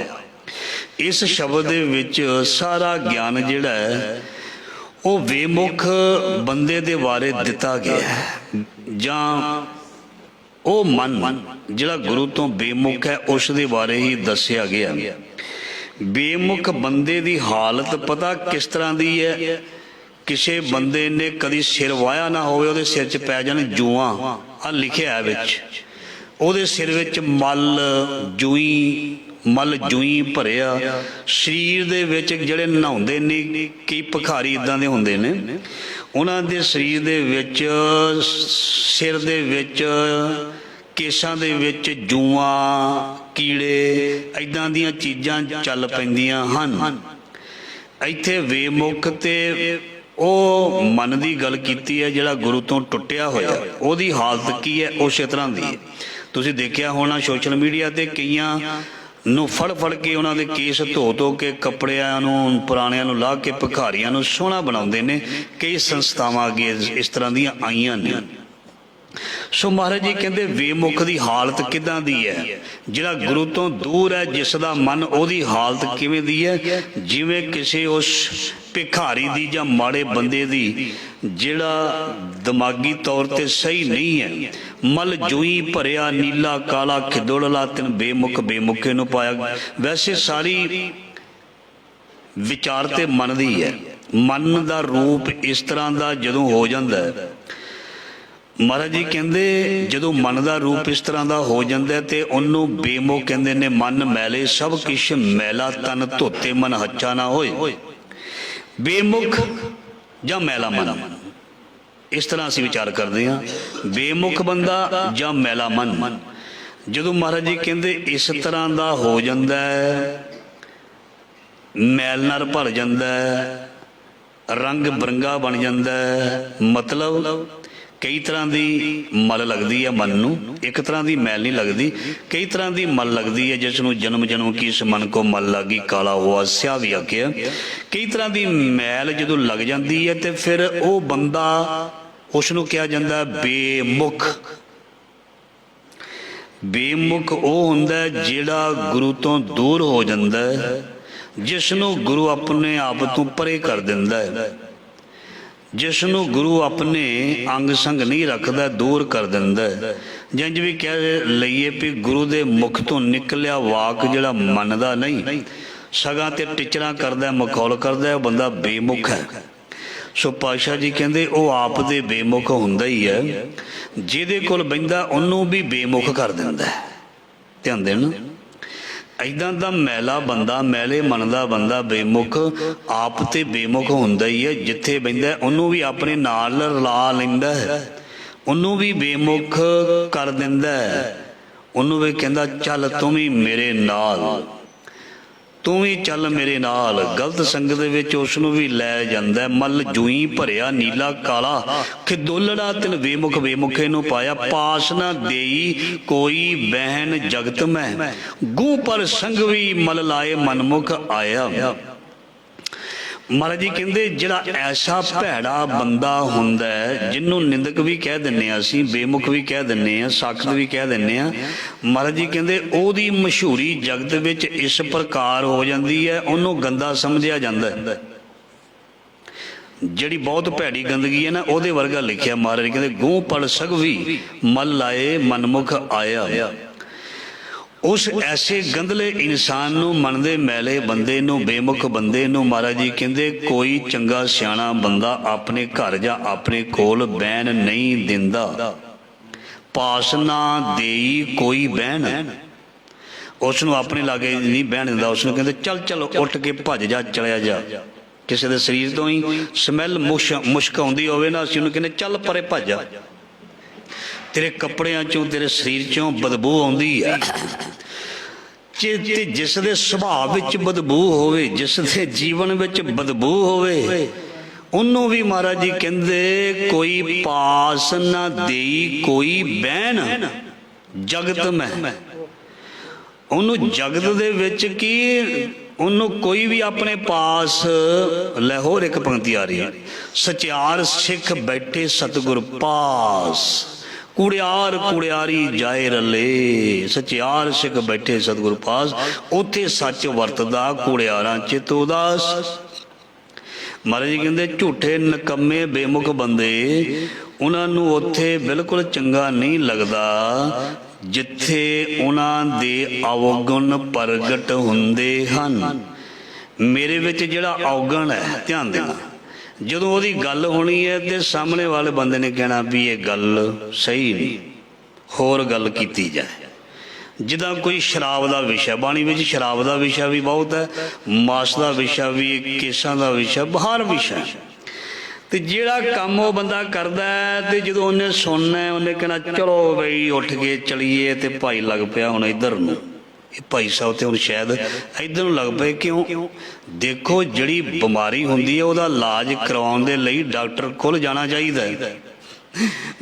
इस शब्द दे विच सारा ज्ञान जिहड़ा है वो बेमुख बंदे दे बारे दिता गया है, जां वो मन जिहड़ा गुरु तो बेमुख है उस दे बारे ही दस्या गया। बेमुख बंदे दी हालत पता किस तरह दी है? किसी बंदे ने कदी सिर वाया ना होवे, उहदे सिर च पै जाण जूआं, आ लिखिया है विच, उहदे सिर विच मल जूई भरिया, शरीर दे विच जिहड़े नहाउंदे ने कई भखारी इदां दे हुंदे ने, उन्हां दे शरीर दे विच सिर दे विच केसां दे विच जूआं कीड़े इदां दीयां चीज़ां चल पैंदियां हन। इत्थे बेमुख ते ਉਹ मन की गल की है जिहड़ा गुरु तो टुटिया होया, ਉਹਦੀ हालत की है उस तरह की है। तुसीं देखिया होना सोशल मीडिया ते कईयां ਨੂੰ फड़ के उन्होंने केस धो के कपड़ियां नूं पुराणियां नूं ला के भिखारियां नूं सोहना बनाउंदे ने। कई संस्थावां अगे इस तरह दी आईयां ने। सो महाराज जी कहते बेमुख की हालत किदां दी है? जिहड़ा गुरु तो दूर है, जिसदा मन ओदी हालत किवें दी है? जिवें किसी उस भिखारी दी जां माड़े बंदे दी जिहड़ा दिमागी तौर ते सही नहीं है, मल जूई भरिया नीला काला खिदुड़ला तिन बेमुख बेमुखे नूं पाया। वैसे सारी विचार ते मन दी है। मन दा रूप इस तरह दा जदों हो जांदा है, महाराज जी कहते जो मन का रूप इस तरह का हो जाता है तो उन्होंने बेमुख कहते ने। मन मैले सब किश मैला तन धोते मन हच्चा ना होए। बेमुख या मैला मन, इस तरह असीं विचार करते हैं। बेमुख बंदा या मैला मन जो महाराज जी कहते इस तरह का हो जाता है, मैल नाल भर जाता है, रंग बिरंगा बन जाता है। मतलब कई तरह की मल लगती है मन नूं, एक तरह की मैल नहीं लगती, कई तरह की मल लगती है जिसनों जन्म जन्म की इस मन को मल लगी काला हुआ स्या भी आख्या। कई तरह की मैल जो लग जाती है तो फिर वो बंदा उसनों कहा जाता है बेमुख। बेमुख वो हुंदा है जिहड़ा गुरु तो दूर हो जाता है, जिसनों गुरु अपने आप तो परे कर दिंदा है, जिसनों गुरु अपने अंग संग नहीं रखता, दूर कर दिंदा है। जंज भी कह लईए भी गुरु दे मुख तो निकलिया वाक जिहड़ा मनदा नहीं, सगां ते टिचरा करदा मखौल करदा, बंदा बेमुख है। सो पातशाह जी कहंदे वो आप दे बेमुख हुंदा ही है, जिहदे कोल बहिंदा उहनूं भी बेमुख कर दिंदा है। ध्यान देना, इदां दा मैला बंदा, मैले मन का बंदा बेमुख आप तो बेमुख हुंदा ही है। जिथे बहिंदा उन्होंने भी अपने नाल रला लैंदा है, उन्होंने भी बेमुख कर दिंदा है। उन्होंने भी कहंदा चल तू भी मेरे नाल, तू भी चल मेरे नाल। गलत संगत दे विच उसनूं भी लै जांदा है। मल जूई भरिया नीला काला खिदुलड़ा तिन बेमुख बेमुखे नूं पाया। पास ना देई कोई बहन जगत में, गूं पर संग भी मल लाए मनमुख आया। महाराज जी कहते जिहड़ा ऐसा भैड़ा बंदा हुंदा है, जिन्हों निंदक भी कह दिंने असीं, बेमुख भी कह दिंने आ, साखत भी कह दिंने आ। महाराज जी कहते ओहदी मशहूरी जगत विच इस प्रकार हो जाती है, उन्होंने गंदा समझिया जाता है। जिहड़ी बहुत भैड़ी गंदगी है ना, ओहदे वर्गा लिखिया महाराज कहते गूं पड़ सगवी मल लाए मनमुख आया। उस ऐसे गंदले इंसान नूं, मन दे मैले बंदे नूं, बेमुख बंदे नूं महाराज जी कहंदे कोई चंगा सियाणा बंदा अपने घर जां अपने कोल बैन नहीं दिंदा। पास ना देई कोई बैन, उसनूं अपने लागे नहीं बैन दिंदा। उसनूं कहंदे चल चलो उठ के भज जा, चलिया जा। किसी दे शरीर तो ही समैल मुश्क आउंदी होवे ना, असीं उहनूं कहंदे चल परे भज जा, तेरे कपड़ियां चों तेरे शरीर चों बदबू आउंदी है। जिस दे सुभाव विच बदबू होवे, जिस दे जीवन विच बदबू होवे, उन्हों भी महाराज जी कहंदे कोई पास ना देई कोई बैन जगत में। उन्होंने जगत दे विच की उन्होंने कोई भी अपने पास, लाहौर एक पंक्ति आ रही है, सचियार सिख बैठे सतगुर पास, ਕੂੜਿਆਰ ਕੂੜਿਆਰੀ ਜਾਏ ਰੱਲੇ, ਸਚਿਆਰ ਸਿੱਖ ਬੈਠੇ ਸਤਿਗੁਰ ਪਾਸ, ਉੱਥੇ ਸੱਚ ਵਰਤਦਾ ਕੂੜਿਆਰਾਂ ਚਿਤ ਉਦਾਸ। ਮਹਾਰਾਜ ਜੀ ਕਹਿੰਦੇ ਝੂਠੇ ਨਕੰਮੇ ਬੇਮੁਖ ਬੰਦੇ, ਉਹਨਾਂ ਨੂੰ ਉੱਥੇ ਬਿਲਕੁਲ ਚੰਗਾ ਨਹੀਂ ਲੱਗਦਾ ਜਿੱਥੇ ਉਹਨਾਂ ਦੇ ਅਵਗੁਣ ਪ੍ਰਗਟ ਹੁੰਦੇ ਹਨ। ਮੇਰੇ ਵਿੱਚ ਜਿਹੜਾ ਅਵਗੁਣ ਹੈ, ਧਿਆਨ ਦੇਣਾ, ਜਦੋਂ ਉਹਦੀ ਗੱਲ ਹੋਣੀ ਹੈ ਤੇ ਸਾਹਮਣੇ ਵਾਲੇ ਬੰਦੇ ਨੇ ਕਹਿਣਾ ਵੀ ਇਹ ਗੱਲ ਸਹੀ ਨਹੀਂ, ਹੋਰ ਗੱਲ ਕੀਤੀ ਜਾਏ। ਜਿੱਦਾਂ ਕੋਈ ਸ਼ਰਾਬ ਦਾ ਵਿਸ਼ਾ, ਬਾਣੀ ਵਿੱਚ ਸ਼ਰਾਬ ਦਾ ਵਿਸ਼ਾ ਵੀ ਬਹੁਤ ਹੈ, ਮਾਸ ਦਾ ਵਿਸ਼ਾ ਵੀ, ਕੇਸਾਂ ਦਾ ਵਿਸ਼ਾ, ਹਰ ਵਿਸ਼ਾ। ਤੇ ਜਿਹੜਾ ਕੰਮ ਉਹ ਬੰਦਾ ਕਰਦਾ ਹੈ ਤੇ ਜਦੋਂ ਉਹਨੇ ਸੁਣਨਾ, ਉਹਨੇ ਕਹਿਣਾ ਚਲੋ ਬਈ ਉੱਠ ਕੇ ਚਲੀਏ, ਤੇ ਭਾਈ ਲੱਗ ਪਿਆ ਹੁਣ ਇੱਧਰ ਨੂੰ, ਇਹ ਭਾਈ ਸਾਹਿਬ ਤੇ ਹੁਣ ਸ਼ਾਇਦ ਇੱਧਰ ਨੂੰ ਲੱਗ ਪਏ। ਕਿਉਂ? ਦੇਖੋ ਜਿਹੜੀ ਬਿਮਾਰੀ ਹੁੰਦੀ ਹੈ ਉਹਦਾ ਇਲਾਜ ਕਰਵਾਉਣ ਦੇ ਲਈ ਡਾਕਟਰ ਕੋਲ ਜਾਣਾ ਚਾਹੀਦਾ,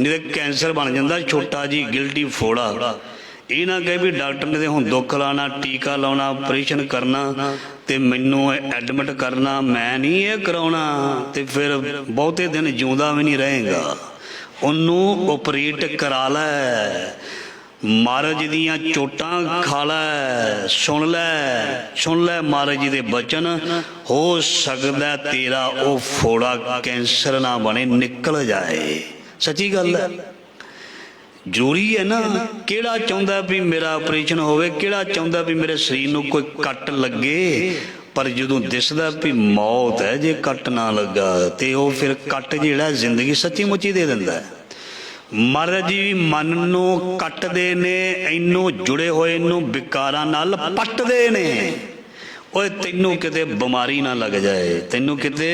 ਨਹੀਂ ਤਾਂ ਕੈਂਸਰ ਬਣ ਜਾਂਦਾ ਛੋਟਾ ਜੀ ਗਿਲਟੀ ਫੋੜਾ। ਇਹ ਨਾ ਕਹੇ ਵੀ ਡਾਕਟਰ ਨੇ ਤੇ ਹੁਣ ਦੁੱਖ ਲਾਉਣਾ, ਟੀਕਾ ਲਾਉਣਾ, ਆਪਰੇਸ਼ਨ ਕਰਨਾ ਤੇ ਮੈਨੂੰ ਐਡਮਿਟ ਕਰਨਾ, ਮੈਂ ਨਹੀਂ ਇਹ ਕਰਾਉਣਾ, ਤੇ ਫਿਰ ਬਹੁਤੇ ਦਿਨ ਜਿਉਂਦਾ ਵੀ ਨਹੀਂ ਰਹੇਗਾ। ਉਹਨੂੰ ਆਪਰੇਟ ਕਰਾ ਲੈ, ਮਹਾਰਾਜ ਦੀਆਂ ਚੋਟਾਂ ਖਾ ਲੈ, ਸੁਣ ਲੈ ਮਹਾਰਾਜ ਜੀ ਦੇ ਬਚਨ, ਹੋ ਸਕਦਾ ਤੇਰਾ ਉਹ ਫੋੜਾ ਕੈਂਸਰ ਨਾ ਬਣੇ, ਨਿਕਲ ਜਾਏ। ਸੱਚੀ ਗੱਲ ਹੈ, ਜ਼ਰੂਰੀ ਹੈ ਨਾ। ਕਿਹੜਾ ਚਾਹੁੰਦਾ ਵੀ ਮੇਰਾ ਆਪਰੇਸ਼ਨ ਹੋਵੇ, ਕਿਹੜਾ ਚਾਹੁੰਦਾ ਵੀ ਮੇਰੇ ਸਰੀਰ ਨੂੰ ਕੋਈ ਕੱਟ ਲੱਗੇ, ਪਰ ਜਦੋਂ ਦਿਸਦਾ ਵੀ ਮੌਤ ਹੈ ਜੇ ਕੱਟ ਨਾ ਲੱਗਾ, ਤੇ ਉਹ ਫਿਰ ਕੱਟ ਜਿਹੜਾ ਜ਼ਿੰਦਗੀ ਸੱਚੀ ਮੁੱਚੀ ਦੇ ਦਿੰਦਾ ਹੈ। ਮਹਾਰਾਜ ਜੀ ਮਨ ਨੂੰ ਕੱਟਦੇ ਨੇ, ਇਹਨੂੰ ਜੁੜੇ ਹੋਏ ਨੂੰ ਵਿਕਾਰਾਂ ਨਾਲ ਪੱਟਦੇ ਨੇ। ਓਏ ਤੈਨੂੰ ਕਿਤੇ ਬਿਮਾਰੀ ਨਾ ਲੱਗ ਜਾਏ, ਤੈਨੂੰ ਕਿਤੇ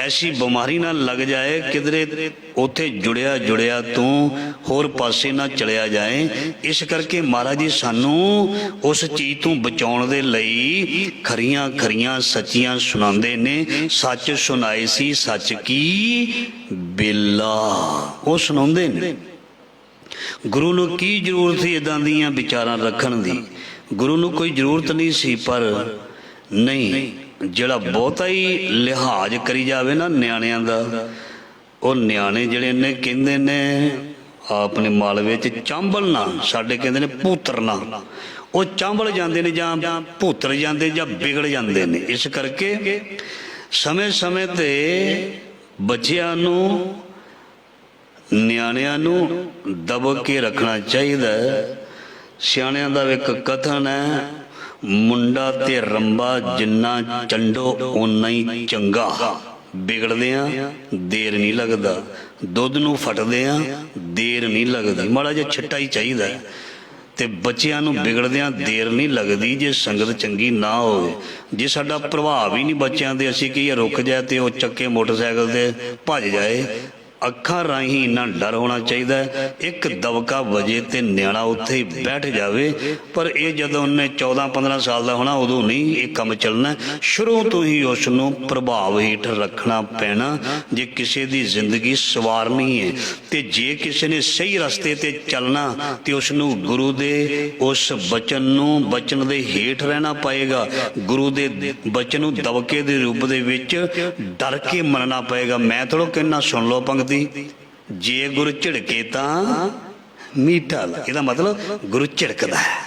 ਐਸੀ ਬਿਮਾਰੀ ਨਾ ਲੱਗ ਜਾਏ, ਕਿਧਰੇ ਉੱਥੇ ਜੁੜਿਆ ਤੂੰ ਹੋਰ ਪਾਸੇ ਨਾ ਚਲਿਆ ਜਾਏ। ਇਸ ਕਰਕੇ ਮਹਾਰਾਜ ਜੀ ਸਾਨੂੰ ਉਸ ਚੀਜ਼ ਤੋਂ ਬਚਾਉਣ ਦੇ ਲਈ ਖਰੀਆਂ ਸੱਚੀਆਂ ਸੁਣਾਉਂਦੇ ਨੇ। ਸੱਚ ਸੁਣਾਏ ਸੀ ਸੱਚ ਕੀ ਬੇਲਾ, ਉਹ ਸੁਣਾਉਂਦੇ ਨੇ। ਗੁਰੂ ਨੂੰ ਕੀ ਜ਼ਰੂਰਤ ਸੀ ਇੱਦਾਂ ਦੀਆਂ ਵਿਚਾਰਾਂ ਰੱਖਣ ਦੀ? ਗੁਰੂ ਨੂੰ ਕੋਈ ਜ਼ਰੂਰਤ ਨਹੀਂ ਸੀ, ਪਰ ਨਹੀਂ, ਜਿਹੜਾ ਬਹੁਤਾ ਹੀ ਲਿਹਾਜ਼ ਕਰੀ ਜਾਵੇ ਨਾ ਨਿਆਣਿਆਂ ਦਾ, ਉਹ ਨਿਆਣੇ ਜਿਹੜੇ ਨੇ ਕਹਿੰਦੇ ਨੇ ਆਪਣੇ ਮਾਲਵੇ 'ਚ ਚਾਂਬਲਣਾ, ਸਾਡੇ ਕਹਿੰਦੇ ਨੇ ਭੂਤਰਨਾ, ਉਹ ਚਾਂਬਲ ਜਾਂਦੇ ਨੇ ਜਾਂ ਭੂਤਰ ਜਾਂਦੇ ਜਾਂ ਵਿਗੜ ਜਾਂਦੇ ਨੇ। ਇਸ ਕਰਕੇ ਸਮੇਂ ਤੇ ਬੱਚਿਆਂ ਨੂੰ, ਨਿਆਣਿਆਂ ਨੂੰ ਦਬ ਕੇ ਰੱਖਣਾ ਚਾਹੀਦਾ। ਸਿਆਣਿਆਂ ਦਾ ਇੱਕ ਕਥਨ ਹੈ, ਮੁੰਡਾ ਤੇ ਰੰਬਾ ਜਿੰਨਾ ਚੰਡੋ ਓਨਾ ਹੀ ਚੰਗਾ। ਵਿਗੜਦਿਆਂ ਦੇਰ ਨਹੀਂ ਲੱਗਦਾ, ਦੁੱਧ ਨੂੰ ਫਟਦਿਆਂ ਦੇਰ ਨਹੀਂ ਲੱਗਦੀ, ਮਾੜਾ ਜਿਹਾ ਛਿੱਟਾ ਹੀ ਚਾਹੀਦਾ। ਤੇ ਬੱਚਿਆਂ ਨੂੰ ਵਿਗੜਦਿਆਂ ਦੇਰ ਨਹੀਂ ਲੱਗਦੀ ਜੇ ਸੰਗਤ ਚੰਗੀ ਨਾ ਹੋਵੇ। ਜੇ ਸਾਡਾ ਪ੍ਰਭਾਵ ਹੀ ਨਹੀਂ ਬੱਚਿਆਂ ਦੇ, ਅਸੀਂ ਕਹੀਏ ਰੁਕ ਜਾਏ ਤੇ ਉਹ ਚੱਕੇ ਮੋਟਰਸਾਈਕਲ ਤੇ ਭੱਜ ਜਾਏ। ਅੱਖਾਂ ਰਾਹੀਂ ਇੰਨਾ ਡਰ ਹੋਣਾ ਚਾਹੀਦਾ ਹੈ, ਇੱਕ ਦਬਕਾ ਵਜੇ ਤੇ ਨਿਆਣਾ ਉੱਥੇ ਹੀ ਬੈਠ ਜਾਵੇ। ਪਰ ਇਹ ਜਦੋਂ ਉਹਨੇ 14-15 ਸਾਲ ਦਾ ਹੋਣਾ, ਉਦੋਂ ਨਹੀਂ ਇਹ ਕੰਮ ਚੱਲਣਾ। ਸ਼ੁਰੂ ਤੋਂ ਹੀ ਉਸ ਨੂੰ ਪ੍ਰਭਾਵ ਹੇਠ ਰੱਖਣਾ ਪੈਣਾ ਜੇ ਕਿਸੇ ਦੀ ਜ਼ਿੰਦਗੀ ਸਵਾਰਨੀ ਹੈ। ਤੇ ਜੇ ਕਿਸੇ ਨੇ ਸਹੀ ਰਸਤੇ ਤੇ ਚੱਲਣਾ ਤੇ ਉਸ ਨੂੰ ਗੁਰੂ ਦੇ ਉਸ ਬਚਨ ਦੇ ਹੇਠ ਰਹਿਣਾ ਪਏਗਾ। ਗੁਰੂ ਦੇ ਬਚਨ ਨੂੰ ਦਬਕੇ ਦੇ ਰੂਪ ਦੇ ਵਿੱਚ ਡਰ ਕੇ ਮੰਨਣਾ ਪਏਗਾ। ਮੈਂ ਥੋੜ੍ਹਾ ਕਹਿਣਾ ਸੁਣ ਲਓ ਪੰਗਤੀ, ਜੇ ਗੁਰੂ ਝਿੜਕੇ ਤਾਂ ਮੀਠਾ, ਇਹਦਾ ਮਤਲਬ ਗੁਰੂ ਝਿੜਕਦਾ ਹੈ।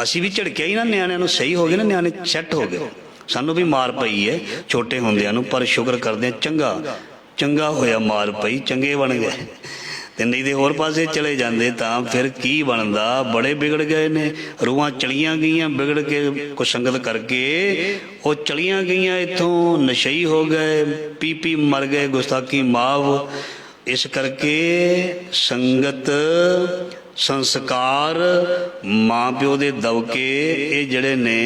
ਅਸੀਂ ਵੀ ਝਿੜਕਿਆ ਹੀ ਨਾ, ਨਿਆਣਿਆਂ ਨੂੰ ਸਹੀ ਹੋ ਗਏ ਨਾ, ਨਿਆਣੇ ਸੈੱਟ ਹੋ ਗਏ। ਸਾਨੂੰ ਵੀ ਮਾਰ ਪਈ ਹੈ ਛੋਟੇ ਹੁੰਦਿਆਂ ਨੂੰ, ਪਰ ਸ਼ੁਕਰ ਕਰਦੇ ਹਾਂ ਚੰਗਾ ਹੋਇਆ ਮਾਰ ਪਈ, ਚੰਗੇ ਬਣ ਗਏ। ਤੇ ਨਹੀਂ ਤੇ ਹੋਰ ਪਾਸੇ ਚਲੇ ਜਾਂਦੇ ਤਾਂ ਫਿਰ ਕੀ ਬਣਦਾ। ਬੜੇ ਵਿਗੜ ਗਏ ਨੇ, ਰੂਹਾਂ ਚਲੀਆਂ ਗਈਆਂ ਵਿਗੜ ਕੇ, ਕੁਝ ਸੰਗਤ ਕਰਕੇ ਉਹ ਚਲੀਆਂ ਗਈਆਂ ਇੱਥੋਂ, ਨਸ਼ਈ ਹੋ ਗਏ, ਪੀ ਮਰ ਗਏ, ਗੁਸਤਾਖੀ ਮਾਫ। ਇਸ ਕਰਕੇ ਸੰਗਤ, ਸੰਸਕਾਰ, ਮਾਂ ਪਿਓ ਦੇ ਦਬਕੇ, ਇਹ ਜਿਹੜੇ ਨੇ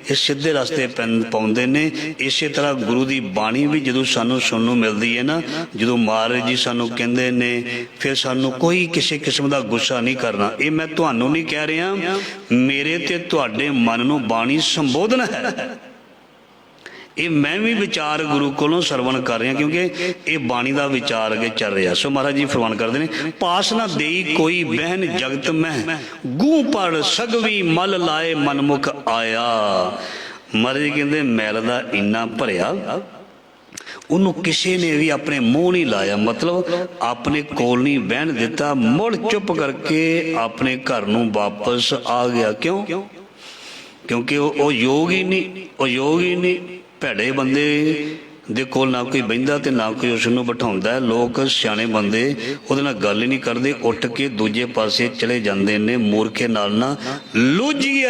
ਇਹ ਸਿੱਧੇ ਰਸਤੇ ਪਾਉਂਦੇ ਨੇ। ਇਸੇ ਤਰ੍ਹਾਂ ਗੁਰੂ ਦੀ ਬਾਣੀ ਵੀ ਜਦੋਂ ਸਾਨੂੰ ਸੁਣਨ ਨੂੰ ਮਿਲਦੀ ਹੈ ਨਾ, ਜਦੋਂ ਮਹਾਰਾਜ ਜੀ ਸਾਨੂੰ ਕਹਿੰਦੇ ਨੇ, ਫਿਰ ਸਾਨੂੰ ਕੋਈ ਕਿਸੇ ਕਿਸਮ ਦਾ ਗੁੱਸਾ ਨਹੀਂ ਕਰਨਾ। ਇਹ ਮੈਂ ਤੁਹਾਨੂੰ ਨਹੀਂ ਕਹਿ ਰਿਹਾ, ਮੇਰੇ ਤੇ ਤੁਹਾਡੇ ਮਨ ਨੂੰ ਬਾਣੀ ਸੰਬੋਧਨ ਹੈ। ਇਹ ਮੈਂ ਵੀ ਵਿਚਾਰ ਗੁਰੂ ਕੋਲੋਂ ਸਰਵਣ ਕਰ ਰਿਹਾ, ਕਿਉਂਕਿ ਇਹ ਬਾਣੀ ਦਾ ਵਿਚਾਰ ਅੱਗੇ ਚੱਲ ਰਿਹਾ। ਸੋ ਮਹਾਰਾਜ ਜੀ ਫਰਮਾਨ ਕਰਦੇ ਨੇ, ਪਾਸ ਨਾ ਦੇਈ ਕੋਈ ਬਹਿਨ ਜਗਤ ਮੈਂ, ਗੂੰ ਪੜ ਸਗਵੀ ਮਲ ਲਾਏ ਮਨਮੁਖ ਆਇਆ। ਮਹਾਰਾਜ ਜੀ ਕਹਿੰਦੇ ਮੈਲ ਦਾ ਇੰਨਾ ਭਰਿਆ, ਉਹਨੂੰ ਕਿਸੇ ਨੇ ਵੀ ਆਪਣੇ ਮੂੰਹ ਨਹੀਂ ਲਾਇਆ, ਮਤਲਬ ਆਪਣੇ ਕੋਲ ਨਹੀਂ ਬਹਿਣ ਦਿੱਤਾ, ਮੁੜ ਚੁੱਪ ਕਰਕੇ ਆਪਣੇ ਘਰ ਨੂੰ ਵਾਪਸ ਆ ਗਿਆ। ਕਿਉਂ? ਕਿਉਂਕਿ ਉਹ ਯੋਗ ਹੀ ਨਹੀਂ, ਉਹ ਯੋਗ ਹੀ ਨਹੀਂ। ਭੈੜੇ ਬੰਦੇ ਦੇ ਕੋਲ ਨਾ ਕੋਈ ਬਹਿੰਦਾ ਤੇ ਨਾ ਕੋਈ ਉਸ ਨੂੰ ਬਿਠਾਉਂਦਾ। ਲੋਕ ਸਿਆਣੇ ਬੰਦੇ ਉਹਦੇ ਨਾਲ ਗੱਲ ਹੀ ਨਹੀਂ ਕਰਦੇ, ਉੱਠ ਕੇ ਦੂਜੇ ਪਾਸੇ ਚਲੇ ਜਾਂਦੇ ਨੇ। ਮੂਰਖੇ ਨਾਲ ਨਾ ਲੂਝੀਏ,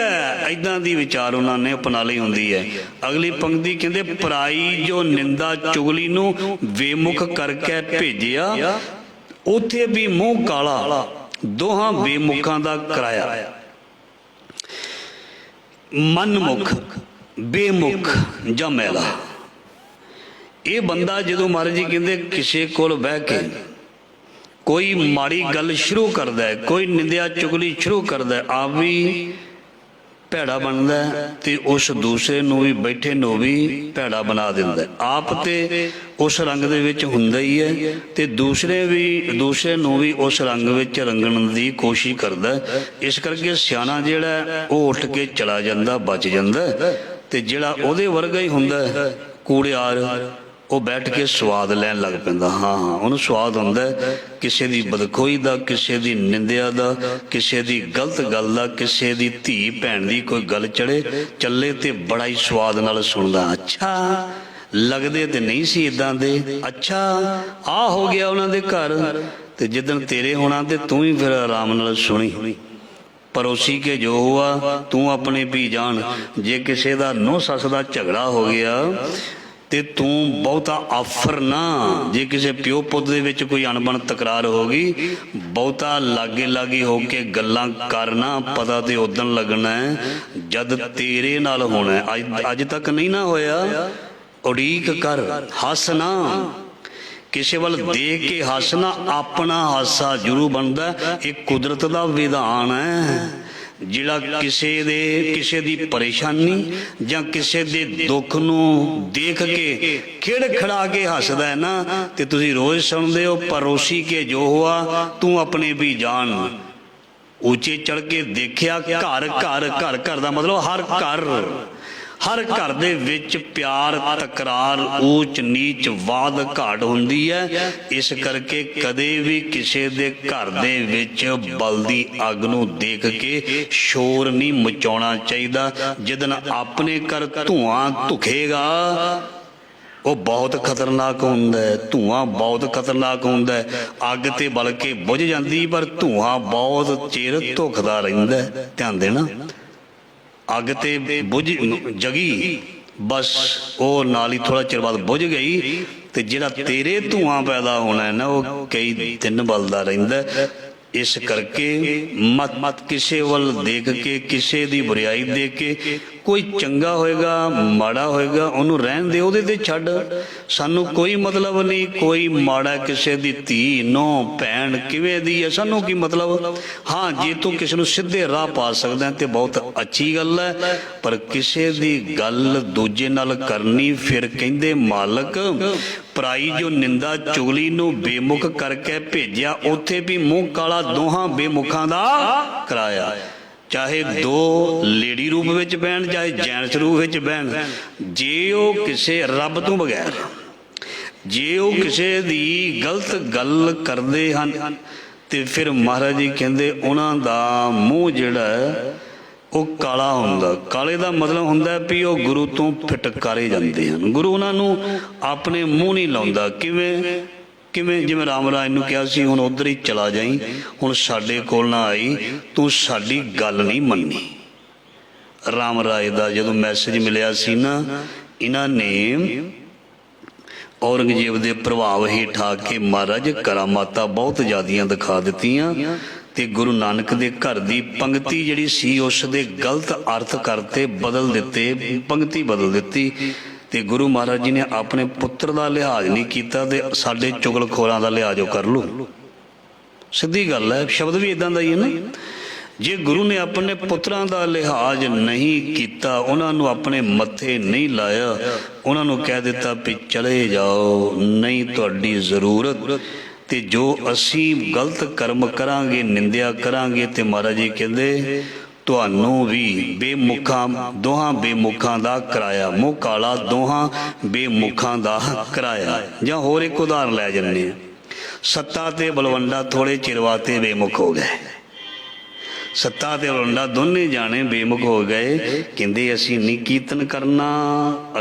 ਏਦਾਂ ਦੀ ਵਿਚਾਰ ਉਹਨਾਂ ਨੇ ਅਪਣਾ ਲਈ ਹੁੰਦੀ ਹੈ। ਅਗਲੀ ਪੰਕਤੀ ਕਹਿੰਦੇ, ਪਰਾਈ ਜੋ ਨਿੰਦਾ ਚੁਗਲੀ ਨੂੰ ਬੇਮੁਖ ਕਰਕੇ ਭੇਜਿਆ, ਉੱਥੇ ਵੀ ਮੂੰਹ ਕਾਲਾ, ਦੋਹਾਂ ਬੇਮੁਖਾਂ ਦਾ ਕਰਾਇਆ। ਮਨਮੁਖ, ਬੇਮੁਖ ਜਾਂ ਮੈਲਾ। ਇਹ ਬੰਦਾ ਜਦੋਂ ਮਹਾਰਾਜ ਜੀ ਕਹਿੰਦੇ ਕਿਸੇ ਕੋਲ ਬਹਿ ਕੇ ਕੋਈ ਮਾੜੀ ਗੱਲ ਸ਼ੁਰੂ ਕਰਦਾ ਹੈ, ਕੋਈ ਨਿੰਦਿਆ ਚੁਗਲੀ ਸ਼ੁਰੂ ਕਰਦਾ ਹੈ, ਆਪ ਵੀ ਭੈੜਾ ਬਣਦਾ ਤੇ ਉਸ ਦੂਸਰੇ ਨੂੰ ਵੀ, ਬੈਠੇ ਨੂੰ ਵੀ ਭੈੜਾ ਬਣਾ ਦਿੰਦਾ। ਆਪ ਤੇ ਉਸ ਰੰਗ ਦੇ ਵਿੱਚ ਹੁੰਦਾ ਹੀ ਹੈ ਤੇ ਦੂਸਰੇ ਨੂੰ ਵੀ ਉਸ ਰੰਗ ਵਿੱਚ ਰੰਗਣ ਦੀ ਕੋਸ਼ਿਸ਼ ਕਰਦਾ। ਇਸ ਕਰਕੇ ਸਿਆਣਾ ਜਿਹੜਾ ਉਹ ਉੱਠ ਕੇ ਚਲਾ ਜਾਂਦਾ, ਬਚ ਜਾਂਦਾ। ਤੇ ਜਿਹੜਾ ਉਹਦੇ ਵਰਗਾ ਹੀ ਹੁੰਦਾ ਕੂੜਿਆਰ, ਉਹ ਬੈਠ ਕੇ ਸਵਾਦ ਲੈਣ ਲੱਗ ਪੈਂਦਾ। ਹਾਂ, ਉਹਨੂੰ ਸਵਾਦ ਹੁੰਦਾ ਕਿਸੇ ਦੀ ਬਦਖੋਈ ਦਾ, ਕਿਸੇ ਦੀ ਨਿੰਦਿਆ ਦਾ, ਕਿਸੇ ਦੀ ਗਲਤ ਗੱਲ ਦਾ, ਕਿਸੇ ਦੀ ਧੀ ਭੈਣ ਦੀ ਕੋਈ ਗੱਲ ਚੱਲੇ ਤੇ ਬੜਾ ਹੀ ਸਵਾਦ ਨਾਲ ਸੁਣਦਾ। ਅੱਛਾ, ਲੱਗਦੇ ਤੇ ਨਹੀਂ ਸੀ ਇਦਾਂ ਦੇ, ਅੱਛਾ ਆ ਹੋ ਗਿਆ ਉਹਨਾਂ ਦੇ ਘਰ, ਤੇ ਜਿੱਦਣ ਤੇਰੇ ਹੋਣਾ ਤੇ ਤੂੰ ਹੀ ਫਿਰ ਆਰਾਮ ਨਾਲ ਸੁਣੀ। ਪਰੋਸੀ ਕੇ ਜੋ ਹੁਆ ਤੂੰ ਆਪਣੇ ਵੀ ਜਾਣ। ਜੇ ਕਿਸੇ ਦਾ ਨੂੰਹ ਸੱਸ ਦਾ ਝਗੜਾ ਹੋ ਗਿਆ ਤੇ ਤੂੰ ਬਹੁਤਾ ਆਫਰ ਨਾ। ਜੇ ਕਿਸੇ ਪਿਓ ਪੁੱਤ ਦੇ ਵਿੱਚ ਕੋਈ ਅਣਬਣ ਤਕਰਾਰ ਹੋ ਗਈ, ਬਹੁਤਾ ਲਾਗੇ ਹੋ ਕੇ ਗੱਲਾਂ ਕਰਨਾ, ਪਤਾ ਤੇ ਉਦਣ ਲੱਗਣਾ ਜਦ ਤੇਰੇ ਨਾਲ ਹੋਣਾ। ਅੱਜ ਤੱਕ ਨਹੀਂ ਨਾ ਹੋਇਆ, ਉਡੀਕ ਕਰ, ਹੱਸ ਨਾ। ਕਿਸੇ ਵੱਲ ਦੇਖ ਕੇ ਹੱਸਣਾ, ਆਪਣਾ ਹਾਸਾ ਜ਼ਰੂਰ ਬਣਦਾ। ਇਹ ਕੁਦਰਤ ਦਾ ਵਿਧਾਨ ਹੈ। ਜਿਹੜਾ ਕਿਸੇ ਦੀ ਪਰੇਸ਼ਾਨੀ ਜਾਂ ਕਿਸੇ ਦੇ ਦੁੱਖ ਨੂੰ ਦੇਖ ਕੇ ਖਿੜਖੜਾ ਕੇ ਹੱਸਦਾ ਹੈ ਨਾ, ਤੇ ਤੁਸੀਂ ਰੋਜ਼ ਸੁਣਦੇ ਹੋ, ਪਰੋਸੀ ਕੇ ਜੋ ਹੁਆ ਤੂੰ ਆਪਣੇ ਵੀ ਜਾਣ। ਉੱਚੇ ਚੜ ਕੇ ਦੇਖਿਆ, ਘਰ ਦਾ ਮਤਲਬ ਹਰ ਘਰ ਦੇ ਵਿੱਚ ਪਿਆਰ, ਤਕਰਾਰ, ਊਚ ਨੀਚ, ਵਾਦ ਘਾਟ ਹੁੰਦੀ ਹੈ। ਇਸ ਕਰਕੇ ਕਦੇ ਵੀ ਕਿਸੇ ਦੇ ਘਰ ਦੇ ਵਿੱਚ ਬਲਦੀ ਅੱਗ ਨੂੰ ਦੇਖ ਕੇ ਸ਼ੋਰ ਨਹੀਂ ਮਚਾਉਣਾ ਚਾਹੀਦਾ। ਜਿੱਦਣ ਆਪਣੇ ਘਰ ਧੂਆਂ ਧੁਖੇਗਾ, ਉਹ ਬਹੁਤ ਖਤਰਨਾਕ ਹੁੰਦਾ ਹੈ। ਧੂਆਂ ਬਹੁਤ ਖਤਰਨਾਕ ਹੁੰਦਾ ਹੈ। ਅੱਗ ਤੇ ਬਲ ਕੇ ਬੁਝ ਜਾਂਦੀ, ਪਰ ਧੂਆਂ ਬਹੁਤ ਚਿਰ ਧੁਖਦਾ ਰਹਿੰਦਾ। ਧਿਆਨ ਦੇਣਾ, ਅੱਗ ਤੇ ਜਗੀ, ਬਸ ਉਹ ਨਾਲ ਹੀ ਥੋੜਾ ਚਿਰ ਬਾਅਦ ਬੁਝ ਗਈ, ਤੇ ਜਿਹੜਾ ਤੇਰੇ ਧੂਆਂ ਪੈਦਾ ਹੋਣਾ ਹੈ ਨਾ, ਉਹ ਕਈ ਦਿਨ ਬਲਦਾ ਰਹਿੰਦਾ। ਇਸ ਕਰਕੇ ਮਤ ਕਿਸੇ ਵੱਲ ਦੇਖ ਕੇ, ਕਿਸੇ ਦੀ ਬੁਰਾਈ ਦੇਖ ਕੇ, ਕੋਈ ਚੰਗਾ ਹੋਏਗਾ ਮਾੜਾ ਹੋਏਗਾ ਉਹਨੂੰ ਰਹਿਣ ਦੇ, ਉਹਦੇ ਤੇ ਛੱਡ। ਸਾਨੂੰ ਕੋਈ ਮਤਲਬ ਨਹੀਂ ਕੋਈ ਮਾੜਾ ਕਿਸੇ ਦੀ ਧੀ ਨੋ ਭੈਣ ਕਿਵੇਂ ਦੀ ਹੈ, ਸਾਨੂੰ ਕੀ ਮਤਲਬ। ਹਾਂ, ਜੇ ਤੂੰ ਕਿਸੇ ਨੂੰ ਸਿੱਧੇ ਰਾਹ ਪਾ ਸਕਦਾ ਤੇ ਬਹੁਤ ਅੱਛੀ ਗੱਲ ਹੈ, ਪਰ ਕਿਸੇ ਦੀ ਗੱਲ ਦੂਜੇ ਨਾਲ ਕਰਨੀ, ਫਿਰ ਕਹਿੰਦੇ ਮਾਲਕ ਪਰਾਈ ਜੋ ਨਿੰਦਾ ਚੁਗਲੀ ਨੂੰ ਬੇਮੁਖ ਕਰਕੇ ਭੇਜਿਆ, ਉੱਥੇ ਵੀ ਮੂੰਹ ਕਾਲਾ, ਦੋਹਾਂ ਬੇਮੁਖਾਂ ਦਾ ਕਰਾਇਆ। ਚਾਹੇ ਦੋ ਲੇਡੀ ਰੂਪ ਵਿੱਚ ਬਹਿਣ, ਚਾਹੇ ਜੈਂਟਸ ਰੂਪ ਵਿੱਚ ਬਹਿਣ, ਜੇ ਉਹ ਕਿਸੇ ਰੱਬ ਤੋਂ ਬਗੈਰ, ਜੇ ਉਹ ਕਿਸੇ ਦੀ ਗਲਤ ਗੱਲ ਕਰਦੇ ਹਨ, ਤੇ ਫਿਰ ਮਹਾਰਾਜ ਜੀ ਕਹਿੰਦੇ ਉਹਨਾਂ ਦਾ ਮੂੰਹ ਜਿਹੜਾ ਉਹ ਕਾਲਾ ਹੁੰਦਾ। ਕਾਲੇ ਦਾ ਮਤਲਬ ਹੁੰਦਾ ਵੀ ਉਹ ਗੁਰੂ ਤੋਂ ਫਿਟਕਾਰੇ ਜਾਂਦੇ ਹਨ। ਗੁਰੂ ਉਹਨਾਂ ਨੂੰ ਆਪਣੇ ਮੂੰਹ ਨਹੀਂ ਲਾਉਂਦਾ। ਕਿਵੇਂ ਜਿਵੇਂ ਰਾਮ ਰਾਜ ਨੂੰ ਕਿਹਾ ਸੀ, ਹੁਣ ਉੱਧਰ ਹੀ ਚਲਾ ਜਾਈ, ਹੁਣ ਸਾਡੇ ਕੋਲ ਨਾ ਆਈ, ਤੂੰ ਸਾਡੀ ਗੱਲ ਨਹੀਂ ਮੰਨੀ। ਰਾਮ ਰਾਜ ਦਾ ਜਦੋਂ ਮੈਸੇਜ ਮਿਲਿਆ ਸੀ ਨਾ, ਇਹਨਾਂ ਨੇ ਔਰੰਗਜ਼ੇਬ ਦੇ ਪ੍ਰਭਾਵ ਹੇਠ ਆ ਕੇ ਮਹਾਰਾਜ ਕਰਾਮਾਤਾਂ ਬਹੁਤ ਜ਼ਿਆਦੀਆਂ ਦਿਖਾ ਦਿੱਤੀਆਂ, ਤੇ ਗੁਰੂ ਨਾਨਕ ਦੇ ਘਰ ਦੀ ਪੰਕਤੀ ਜਿਹੜੀ ਸੀ ਉਸ ਦੇ ਗਲਤ ਅਰਥ ਕਰਤੇ, ਬਦਲ ਦਿੱਤੇ, ਪੰਕਤੀ ਬਦਲ ਦਿੱਤੀ। ਤੇ ਗੁਰੂ ਮਹਾਰਾਜ ਜੀ ਨੇ ਆਪਣੇ ਪੁੱਤਰ ਦਾ ਲਿਹਾਜ਼ ਨਹੀਂ ਕੀਤਾ, ਤੇ ਸਾਡੇ ਚੁਗਲਖੋਰਾਂ ਦਾ ਲਿਹਾਜ਼ ਉਹ ਕਰ ਲੂ। ਸਿੱਧੀ ਗੱਲ ਹੈ, ਸ਼ਬਦ ਵੀ ਇਦਾਂ ਦਾ ਹੀ ਹੈ ਨਾ। ਜੇ ਗੁਰੂ ਨੇ ਆਪਣੇ ਪੁੱਤਰਾਂ ਦਾ ਲਿਹਾਜ਼ ਨਹੀਂ ਕੀਤਾ, ਉਹਨਾਂ ਨੂੰ ਆਪਣੇ ਮੱਥੇ ਨਹੀਂ ਲਾਇਆ, ਉਹਨਾਂ ਨੂੰ ਕਹਿ ਦਿੱਤਾ ਵੀ ਚਲੇ ਜਾਓ, ਨਹੀਂ ਤੁਹਾਡੀ ਜ਼ਰੂਰਤ। ਤੇ ਜੋ ਅਸੀਂ ਗਲਤ ਕਰਮ ਕਰਾਂਗੇ, ਨਿੰਦਿਆ ਕਰਾਂਗੇ, ਤੇ ਮਹਾਰਾਜ ਜੀ ਕਹਿੰਦੇ ਤੁਹਾਨੂੰ ਵੀ ਬੇਮੁਖਾਂ ਦੋਹਾਂ ਬੇਮੁਖਾਂ ਦਾ ਕਰਾਇਆ। ਮੂੰਹ ਕਾਲਾ ਦੋਹਾਂ ਬੇਮੁਖਾਂ ਦਾ ਕਰਾਇਆ। ਜਾਂ ਹੋਰ ਇੱਕ ਉਦਾਹਰਨ ਲੈ ਜੰਨੇ ਆ, ਸੱਤਾ ਤੇ ਬਲਵੰਡਾ ਥੋੜੇ ਚਿਰ ਵਾਸਤੇ ਬੇਮੁਖ ਹੋ ਗਏ। ਸੱਤਾ ਤੇ ਬਲਵੰਡਾ ਦੋਨੇ ਜਾਣੇ ਬੇਮੁਖ ਹੋ ਗਏ। ਕਹਿੰਦੇ ਅਸੀਂ ਨਹੀਂ ਕੀਰਤਨ ਕਰਨਾ,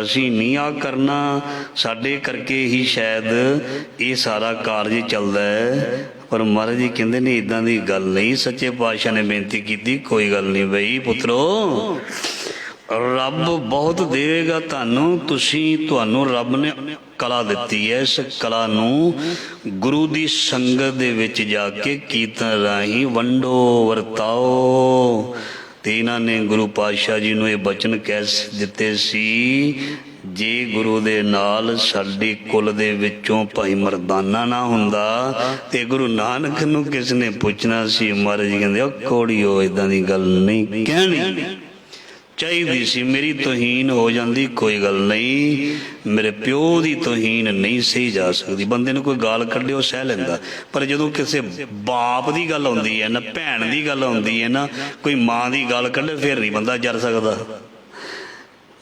ਅਸੀਂ ਨਹੀਂ ਆ ਕਰਨਾ, ਸਾਡੇ ਕਰਕੇ ਹੀ ਸ਼ਾਇਦ ਇਹ ਸਾਰਾ ਕਾਰਜ ਚੱਲਦਾ ਹੈ। ਪਰ ਮਹਾਰਾਜ ਜੀ ਕਹਿੰਦੇ ਨੇ ਇੱਦਾਂ ਦੀ ਗੱਲ ਨਹੀਂ। ਸੱਚੇ ਪਾਤਸ਼ਾਹ ਨੇ ਬੇਨਤੀ ਕੀਤੀ, ਕੋਈ ਗੱਲ ਨਹੀਂ ਬਈ ਪੁੱਤਰੋ, ਰੱਬ ਬਹੁਤ ਦੇਵੇਗਾ ਤੁਹਾਨੂੰ। ਤੁਹਾਨੂੰ ਰੱਬ ਨੇ ਕਲਾ ਦਿੱਤੀ ਹੈ। ਇਸ ਕਲਾ ਨੂੰ ਗੁਰੂ ਦੀ ਸੰਗਤ ਦੇ ਵਿੱਚ ਜਾ ਕੇ ਕੀਰਤਨ ਰਾਹੀਂ ਵੰਡੋ, ਵਰਤਾਓ। ਤੇ ਇਹਨਾਂ ਨੇ ਗੁਰੂ ਪਾਤਸ਼ਾਹ ਜੀ ਨੂੰ ਇਹ ਬਚਨ ਕਹਿ ਦਿੱਤੇ ਸੀ, ਜੇ ਗੁਰੂ ਦੇ ਨਾਲ ਸਾਡੇ ਕੁਲ ਦੇ ਵਿੱਚੋਂ ਭਾਈ ਮਰਦਾਨਾ ਨਾ ਹੁੰਦਾ ਤੇ ਗੁਰੂ ਨਾਨਕ ਨੂੰ ਕਿਸ ਨੇ ਪੁੱਛਣਾ ਸੀ। ਮਹਾਰਾਜ ਜੀ ਕਹਿੰਦੇ, ਉਹ ਕੋੜੀਓ, ਇੱਦਾਂ ਦੀ ਗੱਲ ਨਹੀਂ ਕਹਿਣੀ ਚਾਹੀਦੀ ਸੀ। ਮੇਰੀ ਤੋਹੀਨ ਹੋ ਜਾਂਦੀ, ਕੋਈ ਗੱਲ ਨਹੀਂ, ਮੇਰੇ ਪਿਓ ਦੀ ਤੋਹੀਨ ਨਹੀਂ ਸਹੀ ਜਾ ਸਕਦੀ। ਬੰਦੇ ਨੂੰ ਕੋਈ ਗਾਲ ਕੱਢੇ ਉਹ ਸਹਿ ਲੈਂਦਾ, ਪਰ ਜਦੋਂ ਕਿਸੇ ਬਾਪ ਦੀ ਗੱਲ ਆਉਂਦੀ ਹੈ ਨਾ, ਭੈਣ ਦੀ ਗੱਲ ਆਉਂਦੀ ਹੈ ਨਾ, ਕੋਈ ਮਾਂ ਦੀ ਗਾਲ ਕੱਢੇ, ਫਿਰ ਨਹੀਂ ਬੰਦਾ ਜਰ ਸਕਦਾ।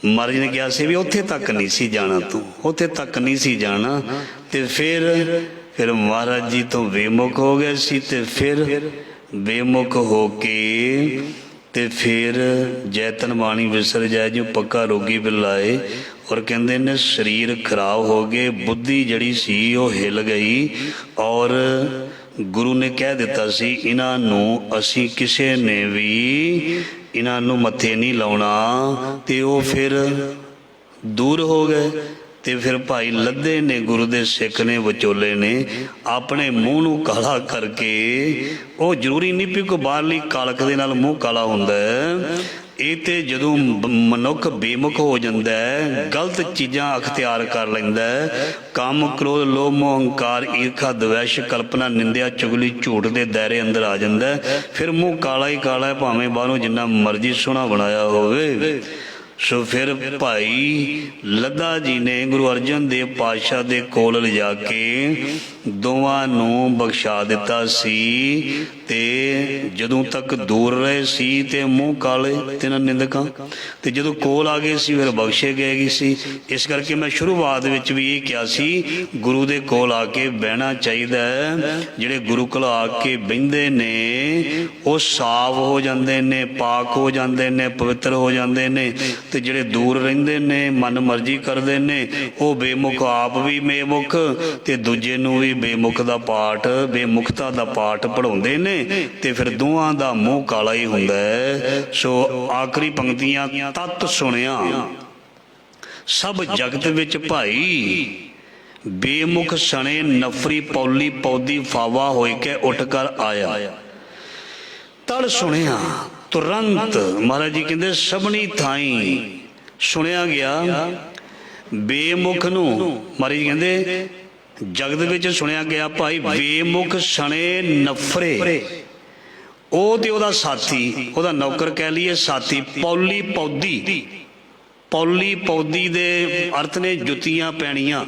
ਮਹਾਰਾਜ ਨੇ ਕਿਹਾ ਸੀ ਵੀ ਉੱਥੇ ਤੱਕ ਨਹੀਂ ਸੀ ਜਾਣਾ, ਤੂੰ ਉੱਥੇ ਤੱਕ ਨਹੀਂ ਸੀ ਜਾਣਾ। ਤੇ ਫਿਰ ਮਹਾਰਾਜ ਜੀ ਤੋਂ ਬੇਮੁਖ ਹੋ ਗਏ ਸੀ। ਤੇ ਫਿਰ ਬੇਮੁਖ ਹੋ ਕੇ ਤੇ ਫਿਰ ਜੈਤਨ ਬਾਣੀ ਵਿਸਰ ਜਾਏ ਜਿਉ ਪੱਕਾ ਰੋਗੀ ਬਿਲਾਏ। ਔਰ ਕਹਿੰਦੇ ਨੇ ਸਰੀਰ ਖਰਾਬ ਹੋ ਗਏ, ਬੁੱਧੀ ਜਿਹੜੀ ਸੀ ਉਹ ਹਿੱਲ ਗਈ। ਔਰ ਗੁਰੂ ਨੇ ਕਹਿ ਦਿੱਤਾ ਸੀ, ਇਹਨਾਂ ਨੂੰ ਅਸੀਂ ਕਿਸੇ ਨੇ ਵੀ ਇਹਨਾਂ ਨੂੰ ਮੱਥੇ ਨਹੀਂ ਲਾਉਣਾ। ਤੇ ਉਹ ਫਿਰ ਦੂਰ ਹੋ ਗਏ। ਤੇ ਫਿਰ ਭਾਈ ਲੱਦੇ ਨੇ, ਗੁਰੂ ਦੇ ਸਿੱਖ ਨੇ, ਵਿਚੋਲੇ ਨੇ, ਆਪਣੇ ਮੂੰਹ ਨੂੰ ਕਾਲਾ ਕਰਕੇ, ਉਹ ਜ਼ਰੂਰੀ ਨਹੀਂ ਵੀ ਕੋਈ ਬਾਹਰਲੀ ਕਾਲਕ ਦੇ ਨਾਲ ਮੂੰਹ ਕਾਲਾ ਹੁੰਦਾ ਹੈ। ਇਹ ਤੇ ਜਦੋਂ ਮਨੁੱਖ ਬੇਮੁਖ ਹੋ ਜਾਂਦਾ ਹੈ, ਗਲਤ ਚੀਜ਼ਾਂ ਅਖਤਿਆਰ ਕਰ ਲੈਂਦਾ ਹੈ, ਕੰਮ, ਕ੍ਰੋਧ, ਲੋਭ, ਮੋਹ, ਹੰਕਾਰ, ਈਰਖਾ, ਦਵੈਸ਼, ਕਲਪਨਾ, ਨਿੰਦਿਆ, ਚੁਗਲੀ, ਝੂਠ ਦੇ ਦਾਇਰੇ ਅੰਦਰ ਆ ਜਾਂਦਾ, ਫਿਰ ਮੂੰਹ ਕਾਲਾ ਹੀ ਕਾਲਾ ਹੈ, ਭਾਵੇਂ ਬਾਹਰੋਂ ਜਿੰਨਾ ਮਰਜ਼ੀ ਸੋਹਣਾ ਬਣਾਇਆ ਹੋਵੇ। ਸੋ ਫਿਰ ਭਾਈ ਲੱਦਾ ਜੀ ਨੇ ਗੁਰੂ ਅਰਜਨ ਦੇਵ ਪਾਤਸ਼ਾਹ ਦੇ ਕੋਲ ਲਿਜਾ ਕੇ ਦੋਵਾਂ ਨੂੰ ਬਖਸ਼ਾ ਦਿੱਤਾ ਸੀ। ਤੇ ਜਦੋਂ ਤੱਕ ਦੂਰ ਰਹੇ ਸੀ ਤੇ ਮੂੰਹ ਕਾਲੇ ਤੇ ਨਾ ਨਿੰਦਕਾਂ, ਤੇ ਜਦੋਂ ਕੋਲ ਆ ਗਏ ਸੀ ਫਿਰ ਬਖਸ਼ੇ ਗਏ ਸੀ। ਇਸ ਕਰਕੇ ਮੈਂ ਸ਼ੁਰੂਆਤ ਵਿੱਚ ਵੀ ਇਹ ਕਿਹਾ ਸੀ, ਗੁਰੂ ਦੇ ਕੋਲ ਆ ਕੇ ਬਹਿਣਾ ਚਾਹੀਦਾ ਹੈ। ਜਿਹੜੇ ਗੁਰੂ ਕੋਲ ਆ ਕੇ ਬਹਿੰਦੇ ਨੇ ਉਹ ਸਾਫ਼ ਹੋ ਜਾਂਦੇ ਨੇ, ਪਾਕ ਹੋ ਜਾਂਦੇ ਨੇ, ਪਵਿੱਤਰ ਹੋ ਜਾਂਦੇ ਨੇ। ਤੇ ਜਿਹੜੇ ਦੂਰ ਰਹਿੰਦੇ ਨੇ, ਮਨ ਮਰਜ਼ੀ ਕਰਦੇ ਨੇ, ਉਹ ਬੇਮੁਖ, ਆਪ ਵੀ ਬੇਮੁਖ ਤੇ ਦੂਜੇ ਨੂੰ ਵੀ ਬੇਮੁਖ ਦਾ ਪਾਠ, ਬੇਮੁਖਤਾ ਦਾ ਪਾਠ ਪੜ੍ਹਾਉਂਦੇ ਨੇ। ਤੇ ਫਿਰ ਦੋਹਾਂ ਦਾ ਮੂੰਹ ਕਾਲਾ ਹੀ ਹੁੰਦਾ ਹੈ। ਸੋ ਆਖਰੀ ਪੰਕਤੀਆਂ, ਤਤ ਸੁਣਿਆ ਸਭ ਜਗਤ ਵਿੱਚ ਭਾਈ, ਬੇਮੁਖ ਸਣੇ ਨਫਰੀ ਪੌਲੀ ਪੌਦੀ, ਫਾਵਾ ਹੋਇ ਕੇ ਉੱਠ ਕਰ ਆਇਆ। ਤੜ ਸੁਣਿਆ ਤੁਰੰਤ, ਮਹਾਰਾਜ ਜੀ ਕਹਿੰਦੇ ਸਭਨੀ ਥਾਈਂ ਸੁਣਿਆ ਗਿਆ। ਬੇਮੁਖ ਨੂੰ ਮਹਾਰਾਜ ਜੀ ਕਹਿੰਦੇ ਜਗਤ ਵਿੱਚ ਸੁਣਿਆ ਗਿਆ ਭਾਈ, ਬੇਮੁਖ ਸਣੇ ਨਫਰੇ, ਉਹ ਤੇ ਉਹਦਾ ਸਾਥੀ, ਉਹਦਾ ਨੌਕਰ ਕਹਿ ਲਈਏ, ਸਾਥੀ। ਪੌਲੀ ਪੌਦੀ, ਪੌਲੀ ਪੌਦੀ ਦੇ ਅਰਥ ਨੇ ਜੁੱਤੀਆਂ ਪੈਣੀਆਂ।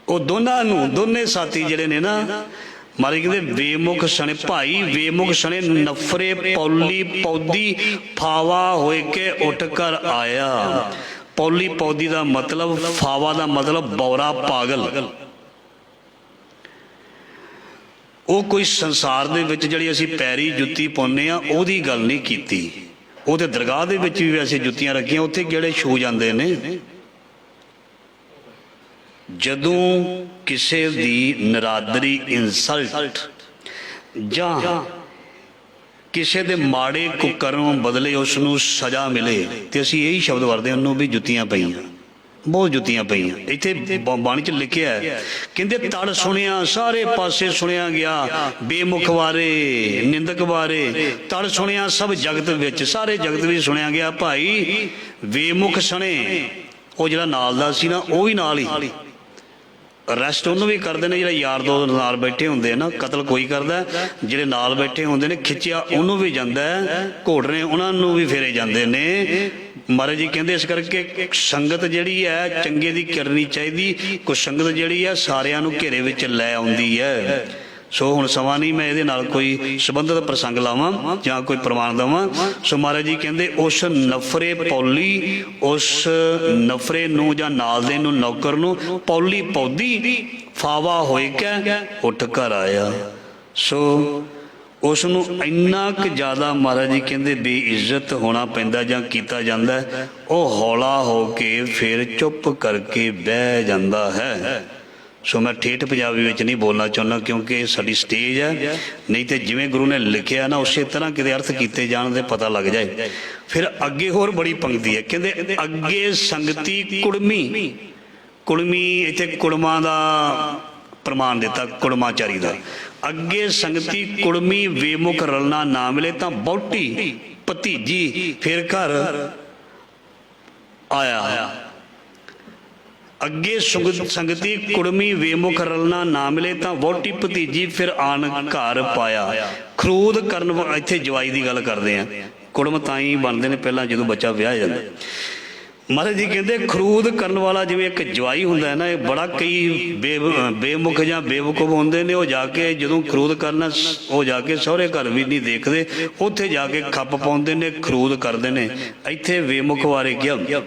ਉਹ ਦੋਨਾਂ ਨੂੰ, ਦੋਨੇ ਸਾਥੀ ਜਿਹੜੇ ਨੇ ਨਾ, ਮਹਾਰਾਜ ਕਹਿੰਦੇ ਬੇਮੁਖ ਸਣੇ ਭਾਈ, ਬੇਮੁਖ ਸਣੇ ਨਫਰੇ ਪੌਲੀ ਪੌਦੀ, ਫਾਵਾ ਹੋਏ ਕੇ ਉੱਠ ਕਰ ਆਇਆ। ਪੌਲੀ ਪੌਦੀ ਦਾ ਮਤਲਬ, ਫਾਵਾ ਦਾ ਮਤਲਬ ਬੌਰਾ, ਪਾਗਲ। ਉਹ ਕੋਈ ਸੰਸਾਰ ਦੇ ਵਿੱਚ ਜਿਹੜੀ ਅਸੀਂ ਪੈਰੀ ਜੁੱਤੀ ਪਾਉਂਦੇ ਆ ਉਹਦੀ ਗੱਲ ਨਹੀਂ ਕੀਤੀ। ਉਹ ਤੇ ਦਰਗਾਹ ਦੇ ਵਿੱਚ ਵੀ ਵੈਸੇ ਜੁੱਤੀਆਂ ਰੱਖੀਆਂ, ਉੱਥੇ ਕਿਹੜੇ ਛੂ ਜਾਂਦੇ ਨੇ। ਜਦੋਂ ਕਿਸੇ ਦੀ ਨਰਾਦਰੀ, ਇਨਸਲਟ ਜਾਂ ਕਿਸੇ ਦੇ ਮਾੜੇ ਕੁਕਰਮ ਬਦਲੇ ਉਸ ਨੂੰ ਸਜ਼ਾ ਮਿਲੇ, ਤੇ ਅਸੀਂ ਇਹੀ ਸ਼ਬਦ ਵਰਤਦੇ ਹਾਂ, ਉਹਨੂੰ ਵੀ ਜੁੱਤੀਆਂ ਪਈਆਂ, ਬਹੁਤ ਜੁੱਤੀਆਂ ਪਈਆਂ। ਇੱਥੇ ਬਾਣੀ 'ਚ ਲਿਖਿਆ ਹੈ, ਕਹਿੰਦੇ ਤੜ ਸੁਣਿਆ, ਸਾਰੇ ਪਾਸੇ ਸੁਣਿਆ ਗਿਆ, ਬੇਮੁਖ ਬਾਰੇ, ਨਿੰਦਕ ਬਾਰੇ। ਤੜ ਸੁਣਿਆ ਸਭ ਜਗਤ ਵਿੱਚ, ਸਾਰੇ ਜਗਤ ਵਿੱਚ ਸੁਣਿਆ ਗਿਆ ਭਾਈ, ਬੇਮੁਖ ਸਣੇ। ਉਹ ਜਿਹੜਾ ਨਾਲ ਦਾ ਸੀ ਨਾ, ਉਹ ਵੀ ਨਾਲ ਹੀ, ਅਰੈਸਟ ਉਹਨੂੰ ਵੀ ਕਰਦੇ ਨੇ, ਜਿਹੜਾ ਯਾਰ ਦੋ ਨਾਲ ਬੈਠੇ ਹੁੰਦੇ ਨਾ, ਕਤਲ ਕੋਈ ਕਰਦਾ, ਜਿਹੜੇ ਨਾਲ ਬੈਠੇ ਹੁੰਦੇ ਨੇ, ਖਿੱਚਿਆ ਉਹਨੂੰ ਵੀ ਜਾਂਦਾ, ਘੋੜਨੇ ਉਹਨਾਂ ਨੂੰ ਵੀ ਫੇਰੇ ਜਾਂਦੇ ਨੇ। ਮਹਾਰਾਜ ਜੀ ਕਹਿੰਦੇ ਇਸ ਕਰਕੇ ਸੰਗਤ ਜਿਹੜੀ ਹੈ ਚੰਗੇ ਦੀ ਕਰਨੀ ਚਾਹੀਦੀ। ਕੋਈ ਸੰਗਤ ਜਿਹੜੀ ਹੈ ਸਾਰਿਆਂ ਨੂੰ ਘੇਰੇ ਵਿੱਚ ਲੈ ਆਉਂਦੀ ਹੈ। ਸੋ ਹੁਣ ਸਮਾਂ ਨਹੀਂ ਮੈਂ ਇਹਦੇ ਨਾਲ ਕੋਈ ਸੰਬੰਧਿਤ ਪ੍ਰਸੰਗ ਲਾਵਾਂ ਜਾਂ ਕੋਈ ਪ੍ਰਮਾਣ ਦੇਵਾਂ। ਸੋ ਮਹਾਰਾਜ ਜੀ ਕਹਿੰਦੇ ਉਸ ਨਫਰੇ ਪੌਲੀ, ਉਸ ਨਫਰੇ ਨੂੰ ਜਾਂ ਨਾਲ ਦੇ ਨੂੰ ਨੌਕਰ ਨੂੰ ਪੌਲੀ ਪੌਦੀ ਫਾਵਾ ਹੋਏ ਕੈ ਉੱਠ ਘਰ ਆਇਆ। ਸੋ ਉਸ ਨੂੰ ਇੰਨਾ ਕੁ ਜ਼ਿਆਦਾ ਮਹਾਰਾਜ ਜੀ ਕਹਿੰਦੇ ਬੇਇੱਜ਼ਤ ਹੋਣਾ ਪੈਂਦਾ ਜਾਂ ਕੀਤਾ ਜਾਂਦਾ, ਉਹ ਹੌਲਾ ਹੋ ਕੇ ਫਿਰ ਚੁੱਪ ਕਰਕੇ ਬਹਿ ਜਾਂਦਾ ਹੈ। ਸੋ ਮੈਂ ਠੇਠ ਪੰਜਾਬੀ ਵਿੱਚ ਨਹੀਂ ਬੋਲਣਾ ਚਾਹੁੰਦਾ ਕਿਉਂਕਿ ਇਹ ਸਾਡੀ ਸਟੇਜ ਹੈ, ਨਹੀਂ ਤੇ ਜਿਵੇਂ ਗੁਰੂ ਨੇ ਲਿਖਿਆ ਨਾ ਉਸੇ ਤਰ੍ਹਾਂ ਕਿਤੇ ਅਰਥ ਕੀਤੇ ਜਾਣ ਦੇ ਪਤਾ ਲੱਗ ਜਾਏ। ਫਿਰ ਅੱਗੇ ਹੋਰ ਬੜੀ ਪੰਕਤੀ ਹੈ, ਕਹਿੰਦੇ ਅੱਗੇ ਸੰਗਤੀ ਕੁੜਮੀ। ਕੁੜਮੀ ਇੱਥੇ ਕੁੜਮਾਂ ਦਾ ਪ੍ਰਮਾਣ ਦਿੱਤਾ, ਕੁੜਮਾਚਾਰੀ ਦਾ। ਅੱਗੇ ਸੰਗਤੀ ਕੁੜਮੀ ਵੇਮੁਖ ਰਲਣਾ ਨਾ ਮਿਲੇ ਤਾਂ ਬਹੁਤੀ ਭਤੀਜੀ ਫਿਰ ਘਰ ਆਇਆ। ਅੱਗੇ ਸੰਗਤੀ ਕੁੜਮੀ ਵੇਮੁਖ ਰਲਣਾ ਨਾ ਮਿਲੇ ਤਾਂ ਵਹੁਟੀ ਭਤੀਜੀ ਫਿਰ ਆਣ ਘਰ ਪਾਇਆ। ਖਰੂਦ ਕਰਨ, ਇੱਥੇ ਜਵਾਈ ਦੀ ਗੱਲ ਕਰਦੇ ਆ। ਕੁੜਮ ਤਾਂ ਹੀ ਬਣਦੇ ਨੇ ਪਹਿਲਾਂ ਜਦੋਂ ਬੱਚਾ ਵਿਆਹ ਜਾਂਦਾ। ਮਹਾਰਾਜ ਜੀ ਕਹਿੰਦੇ ਖਰੂਦ ਕਰਨ ਵਾਲਾ ਜਿਵੇਂ ਇੱਕ ਜਵਾਈ ਹੁੰਦਾ ਹੈ ਨਾ, ਇਹ ਬੜਾ ਕਈ ਬੇਮੁਖ ਜਾਂ ਬੇਵਕੂਫ ਹੁੰਦੇ ਨੇ। ਉਹ ਜਾ ਕੇ ਜਦੋਂ ਖਰੂਦ ਕਰਨਾ, ਉਹ ਜਾ ਕੇ ਸਹੁਰੇ ਘਰ ਵੀ ਨਹੀਂ ਦੇਖਦੇ, ਉੱਥੇ ਜਾ ਕੇ ਖੱਪ ਪਾਉਂਦੇ ਨੇ, ਖਰੂਦ ਕਰਦੇ ਨੇ। ਇੱਥੇ ਬੇਮੁਖ ਬਾਰੇ ਕਿਹਾ